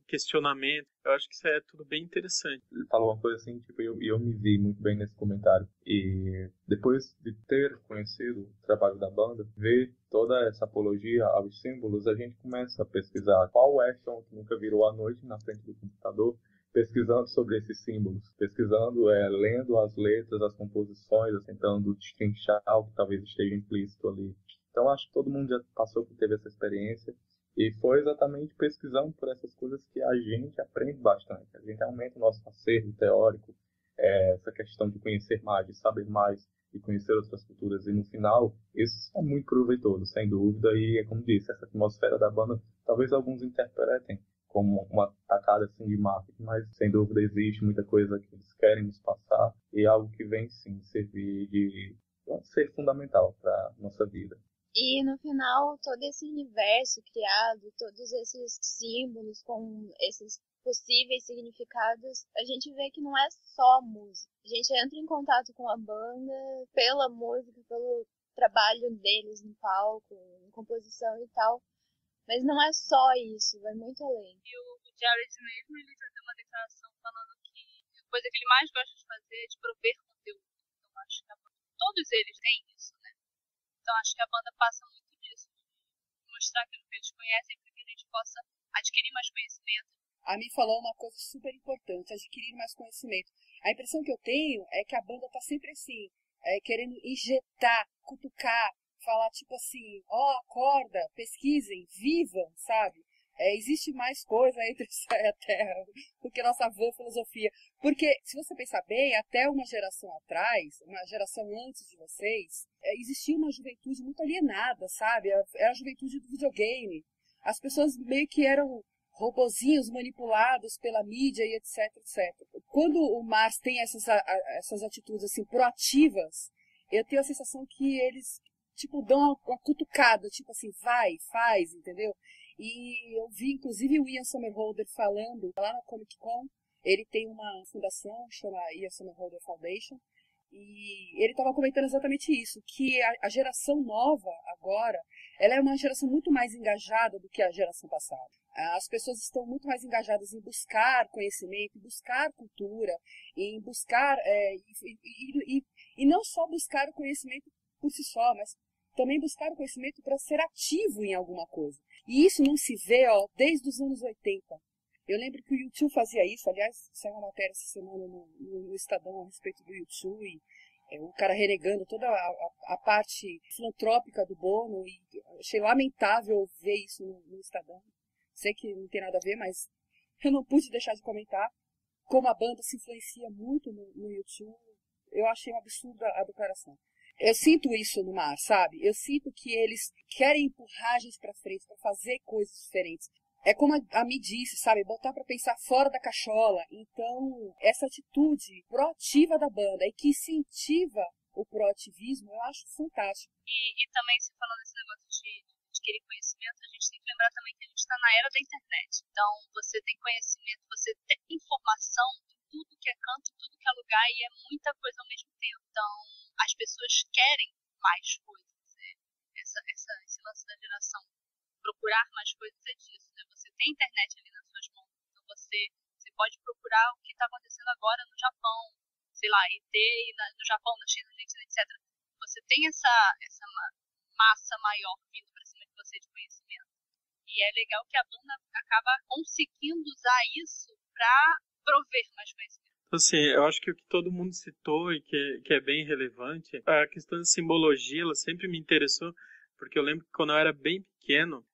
S3: questionamento. Eu acho que isso é tudo bem interessante.
S6: Ele falou uma coisa assim, tipo, eu me vi muito bem nesse comentário. E depois de ter conhecido o trabalho da banda, ver toda essa apologia aos símbolos, a gente começa a pesquisar qual Ashton que nunca virou à noite na frente do computador, pesquisando sobre esses símbolos, pesquisando, lendo as letras, as composições, tentando destrinchar o que talvez esteja implícito ali. Então, acho que todo mundo já passou por teve essa experiência e foi exatamente pesquisando por essas coisas que a gente aprende bastante. A gente aumenta o nosso acervo teórico, essa questão de conhecer mais, de saber mais, de conhecer outras culturas. E no final, isso é muito proveitoso, sem dúvida. E, como disse, essa atmosfera da banda, talvez alguns interpretem como uma tacada assim, de marketing, mas sem dúvida existe muita coisa que eles querem nos passar e algo que vem sim servir de ser fundamental para a nossa vida.
S4: E no final, todo esse universo criado, todos esses símbolos com esses possíveis significados, a gente vê que não é só música. A gente entra em contato com a banda pela música, pelo trabalho deles no palco, em composição e tal. Mas não é só isso, vai muito além.
S5: E o Jared mesmo, ele já deu uma declaração falando que a coisa que ele mais gosta de fazer é de prover conteúdo. Então acho que todos eles têm isso, né? Então acho que a banda passa muito disso, de mostrar aquilo que eles conhecem para que a gente possa adquirir mais conhecimento.
S2: A Mi falou uma coisa super importante, adquirir mais conhecimento. A impressão que eu tenho é que a banda tá sempre assim, querendo injetar, cutucar, falar tipo assim, acorda, pesquisem, vivam, sabe? Existe mais coisa entre o céu e a terra do que nossa vã filosofia. Porque, se você pensar bem, até uma geração atrás, uma geração antes de vocês, existia uma juventude muito alienada, sabe? Era a juventude do videogame. As pessoas meio que eram robozinhos manipulados pela mídia e etc, etc. Quando o Mars tem essas atitudes assim proativas, eu tenho a sensação que eles tipo dão uma cutucada, tipo assim, vai, faz, entendeu? E eu vi inclusive o Ian Somerhalder falando lá na Comic Con. Ele tem uma fundação chama Ian Somerhalder Foundation. E ele estava comentando exatamente isso, que a geração nova agora, ela é uma geração muito mais engajada do que a geração passada. As pessoas estão muito mais engajadas em buscar conhecimento, em buscar cultura, em buscar, e não só buscar o conhecimento por si só, mas também buscar o conhecimento para ser ativo em alguma coisa. E isso não se vê desde os anos 80. Eu lembro que o YouTube fazia isso, aliás, saiu uma matéria essa semana no Estadão a respeito do YouTube, e o cara renegando toda a parte filantrópica do Bono, e achei lamentável ver isso no Estadão. Sei que não tem nada a ver, mas eu não pude deixar de comentar como a banda se influencia muito no YouTube. Eu achei um absurdo a declaração. Eu sinto isso no Mar, sabe? Eu sinto que eles querem empurrar a gente pra frente, pra fazer coisas diferentes. É como a Mi disse, sabe? Botar pra pensar fora da cachola. Então, essa atitude proativa da banda e que incentiva o proativismo, eu acho fantástico.
S5: E também, se falando desse negócio de adquirir conhecimento, a gente tem que lembrar também que a gente está na era da internet. Então, você tem conhecimento, você tem informação de tudo que é canto, tudo que é lugar, e é muita coisa ao mesmo tempo. Então, as pessoas querem mais coisas. Né? Esse lance da geração procurar mais coisas é disso. Né? Você tem internet ali nas suas mãos, então você pode procurar o que está acontecendo agora no Japão, sei lá, no Japão, na China, etc. Você tem essa massa maior vindo para cima de você de conhecimento. E é legal que a banda acaba conseguindo usar isso para prover mais conhecimento.
S3: Assim, eu acho que o que todo mundo citou e que é bem relevante, a questão de simbologia, ela sempre me interessou, porque eu lembro que quando eu era bem pequeno,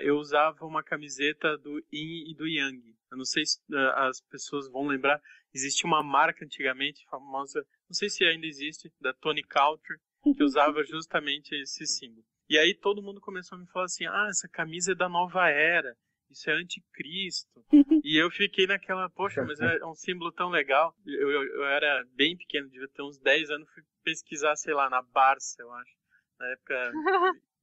S3: eu usava uma camiseta do Yin e do Yang. Eu não sei se as pessoas vão lembrar, existia uma marca antigamente famosa, não sei se ainda existe, da Tony Country, que usava justamente esse símbolo. E aí todo mundo começou a me falar assim, essa camisa é da nova era, isso é anticristo. E eu fiquei naquela, poxa, mas é um símbolo tão legal. Eu era bem pequeno, devia ter uns 10 anos, fui pesquisar, sei lá, na Barça, eu acho. Na época,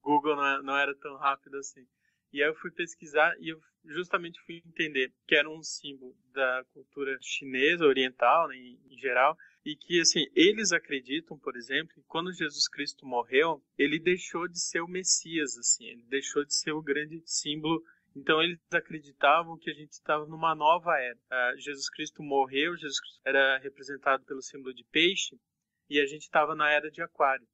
S3: Google não era tão rápido assim. E aí eu fui pesquisar e eu justamente fui entender que era um símbolo da cultura chinesa, oriental, né, em geral, e que, assim, eles acreditam, por exemplo, que quando Jesus Cristo morreu, ele deixou de ser o Messias, assim, ele deixou de ser o grande símbolo. Então eles acreditavam que a gente estava numa nova era. Jesus Cristo morreu, Jesus Cristo era representado pelo símbolo de peixe, e a gente estava na era de Aquário.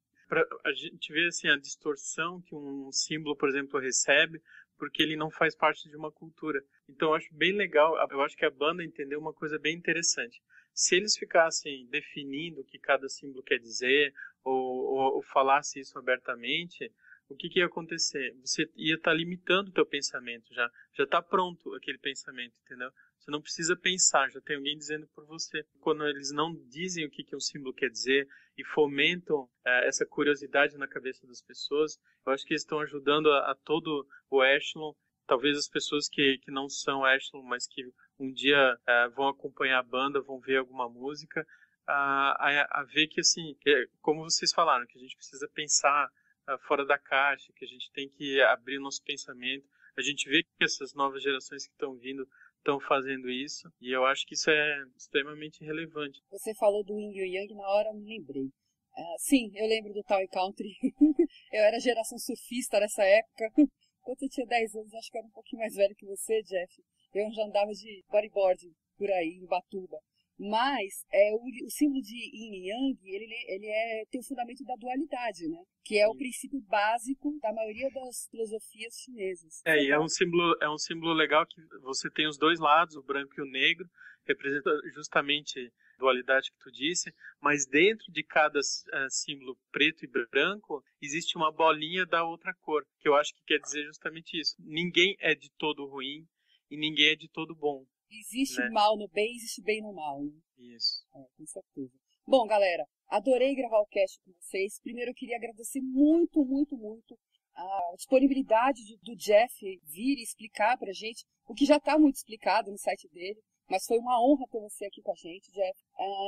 S3: A gente vê assim, a distorção que um símbolo, por exemplo, recebe, porque ele não faz parte de uma cultura. Então eu acho bem legal, eu acho que a banda entendeu uma coisa bem interessante. Se eles ficassem definindo o que cada símbolo quer dizer, ou falasse isso abertamente, o que ia acontecer? Você ia estar limitando o teu pensamento, já está pronto aquele pensamento, entendeu? Você não precisa pensar, já tem alguém dizendo por você. Quando eles não dizem o que um símbolo quer dizer e fomentam essa curiosidade na cabeça das pessoas, eu acho que eles estão ajudando a todo o Echelon, talvez as pessoas que não são Echelon, mas que um dia vão acompanhar a banda, vão ver alguma música, a ver que, assim, como vocês falaram, que a gente precisa pensar fora da caixa, que a gente tem que abrir o nosso pensamento. A gente vê que essas novas gerações que estão vindo estão fazendo isso, e eu acho que isso é extremamente relevante.
S2: Você falou do Yin e Yang, na hora eu me lembrei. Sim, eu lembro do Town Country. Eu era geração surfista nessa época. Quando eu tinha 10 anos, acho que eu era um pouquinho mais velho que você, Jeff. Eu já andava de bodyboard por aí, em Batuba. Mas o símbolo de Yin e Yang, ele tem o fundamento da dualidade, né? Que é o princípio básico da maioria das filosofias chinesas.
S3: E é um símbolo legal que você tem os dois lados, o branco e o negro, representa justamente a dualidade que tu disse, mas dentro de cada símbolo preto e branco, existe uma bolinha da outra cor, que eu acho que quer dizer justamente isso. Ninguém é de todo ruim e ninguém é de todo bom.
S2: Existe
S3: né?
S2: mal no bem, existe bem no mal, né?
S3: Isso.
S2: Com certeza. Bom, galera, adorei gravar o cast com vocês. Primeiro eu queria agradecer muito, muito, muito a disponibilidade do Jeff vir e explicar pra gente o que já está muito explicado no site dele. Mas foi uma honra ter você aqui com a gente, Jeff.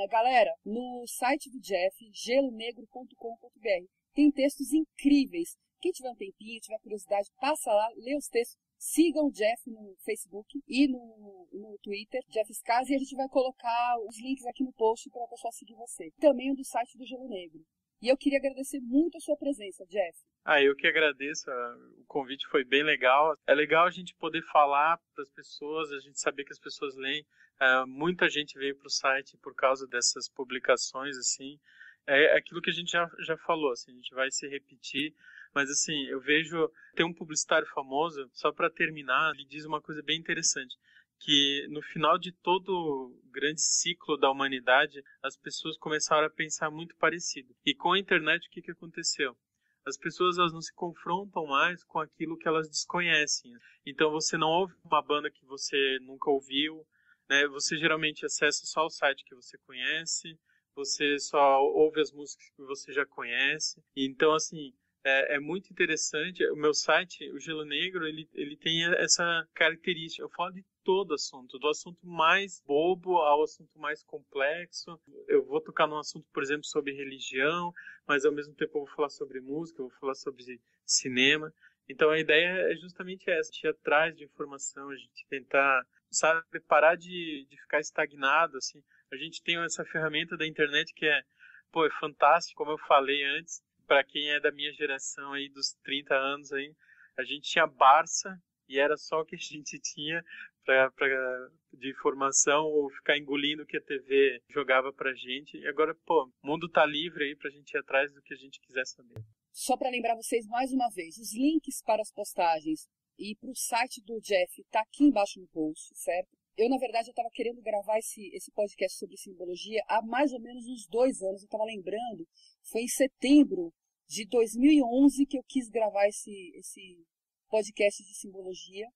S2: Galera, no site do Jeff, gelonegro.com.br, tem textos incríveis. Quem tiver um tempinho, tiver curiosidade, passa lá, lê os textos. Sigam o Jeff no Facebook e no Twitter, Jeff Scaz, e a gente vai colocar os links aqui no post para a pessoa seguir você. Também do site do Gelo Negro. E eu queria agradecer muito a sua presença, Jeff.
S3: Eu que agradeço, o convite foi bem legal. É legal a gente poder falar para as pessoas, a gente saber que as pessoas leem. Muita gente veio para o site por causa dessas publicações, assim. É aquilo que a gente já falou, assim, a gente vai se repetir. Mas assim, eu vejo, tem um publicitário famoso, só para terminar, ele diz uma coisa bem interessante, que no final de todo o grande ciclo da humanidade, as pessoas começaram a pensar muito parecido. E com a internet, o que aconteceu? As pessoas elas não se confrontam mais com aquilo que elas desconhecem. Então você não ouve uma banda que você nunca ouviu, né? Você geralmente acessa só o site que você conhece, você só ouve as músicas que você já conhece. Então assim, é muito interessante. O meu site, o Gelo Negro, ele tem essa característica. Eu falo de todo assunto, do assunto mais bobo ao assunto mais complexo. Eu vou tocar num assunto, por exemplo, sobre religião, mas ao mesmo tempo eu vou falar sobre música, eu vou falar sobre cinema. Então a ideia é justamente essa, a gente ir atrás de informação, a gente tentar, sabe, parar de ficar estagnado, assim. A gente tem essa ferramenta da internet que é fantástico, como eu falei antes. Para quem é da minha geração aí, dos 30 anos aí, a gente tinha Barça e era só o que a gente tinha de informação ou ficar engolindo o que a TV jogava pra gente. E agora, o mundo tá livre aí pra gente ir atrás do que a gente quiser saber.
S2: Só para lembrar vocês mais uma vez, os links para as postagens e para o site do Jeff tá aqui embaixo no post, certo? Eu, na verdade, estava querendo gravar esse podcast sobre simbologia há mais ou menos uns 2 anos. Eu estava lembrando, foi em setembro de 2011 que eu quis gravar esse podcast de simbologia.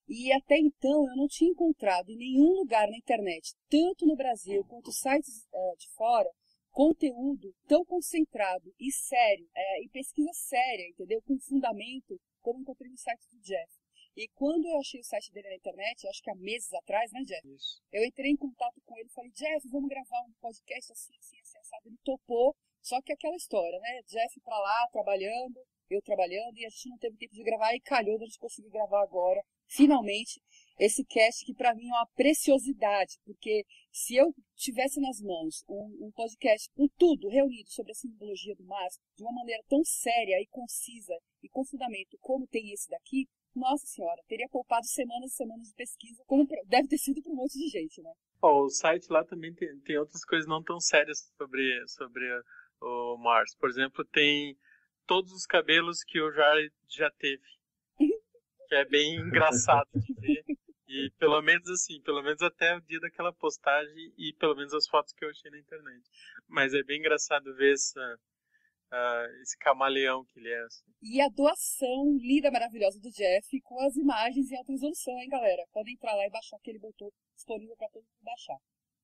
S2: E até então eu não tinha encontrado em nenhum lugar na internet, tanto no Brasil quanto sites de fora, conteúdo tão concentrado e sério, e pesquisa séria, entendeu? Com fundamento, como encontrei no site do Jeff. E quando eu achei o site dele na internet, acho que há meses atrás, né, Jeff?
S3: Isso.
S2: Eu entrei em contato com ele e falei, Jeff, vamos gravar um podcast assim, assim, assim, assado. Ele topou, só que aquela história, né? Jeff pra lá, trabalhando, eu trabalhando, e a gente não teve tempo de gravar, e calhou de a gente conseguir gravar agora, finalmente, esse cast que pra mim é uma preciosidade, porque se eu tivesse nas mãos um podcast com tudo reunido sobre a simbologia do Mars, de uma maneira tão séria e concisa e com fundamento como tem esse daqui, nossa senhora, teria poupado semanas e semanas de pesquisa, como deve ter sido para um monte de gente, né?
S3: O site lá também tem outras coisas não tão sérias sobre o Mars. Por exemplo, tem todos os cabelos que o Jared já teve. Que é bem engraçado de ver. E pelo menos até o dia daquela postagem e pelo menos as fotos que eu achei na internet. Mas é bem engraçado ver esse camaleão que ele é. Assim.
S2: E a doação linda, maravilhosa do Jeff com as imagens em alta resolução, hein, galera? Podem entrar lá e baixar, que ele botou disponível para todo mundo baixar.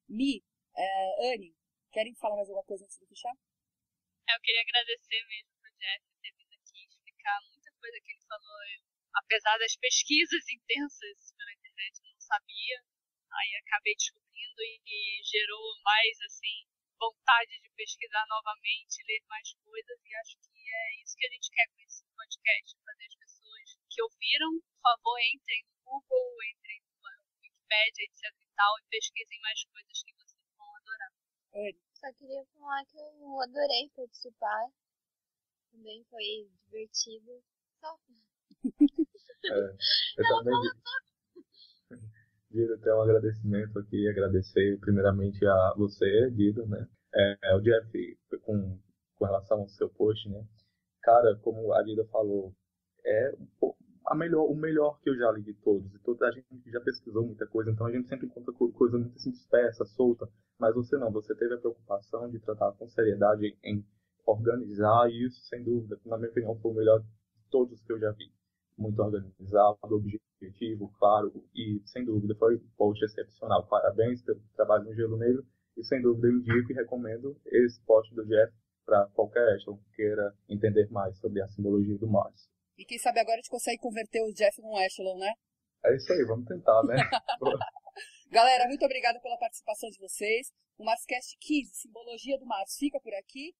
S2: Mi, Anne, querem falar mais alguma coisa antes de fechar?
S5: Eu queria agradecer mesmo pro Jeff ter vindo aqui explicar muita coisa que ele falou. Apesar das pesquisas intensas pela internet, eu não sabia. Aí acabei descobrindo e gerou mais, assim, vontade de pesquisar novamente, ler mais coisas, e acho que é isso que a gente quer com esse podcast, fazer as pessoas que ouviram, por favor, entrem no Google, entrem no Wikipedia, etc e tal, e pesquisem mais coisas que vocês vão adorar.
S4: Só queria falar que eu adorei participar, também foi divertido. Só.
S6: Eu também Guido, tem um agradecimento aqui, agradecer primeiramente a você, Guido, né? O Jeff, com relação ao seu post, né? Cara, como a Guida falou, é o melhor que eu já li de todos. E toda a gente já pesquisou muita coisa, então a gente sempre encontra coisa muito assim, dispersa, solta. Mas você não, você teve a preocupação de tratar com seriedade em organizar, e isso, sem dúvida, na minha opinião, foi o melhor de todos que eu já vi. Muito organizado, objetivo, claro, e sem dúvida foi um post excepcional. Parabéns pelo trabalho no Gelo Negro, e sem dúvida eu indico e recomendo esse post do Jeff para qualquer Echelon que queira entender mais sobre a simbologia do Mars.
S2: E quem sabe agora a gente consegue converter o Jeff num Echelon, né?
S6: É isso aí, vamos tentar, né?
S2: Galera, muito obrigada pela participação de vocês. O Marscast 15, Simbologia do Mars, fica por aqui.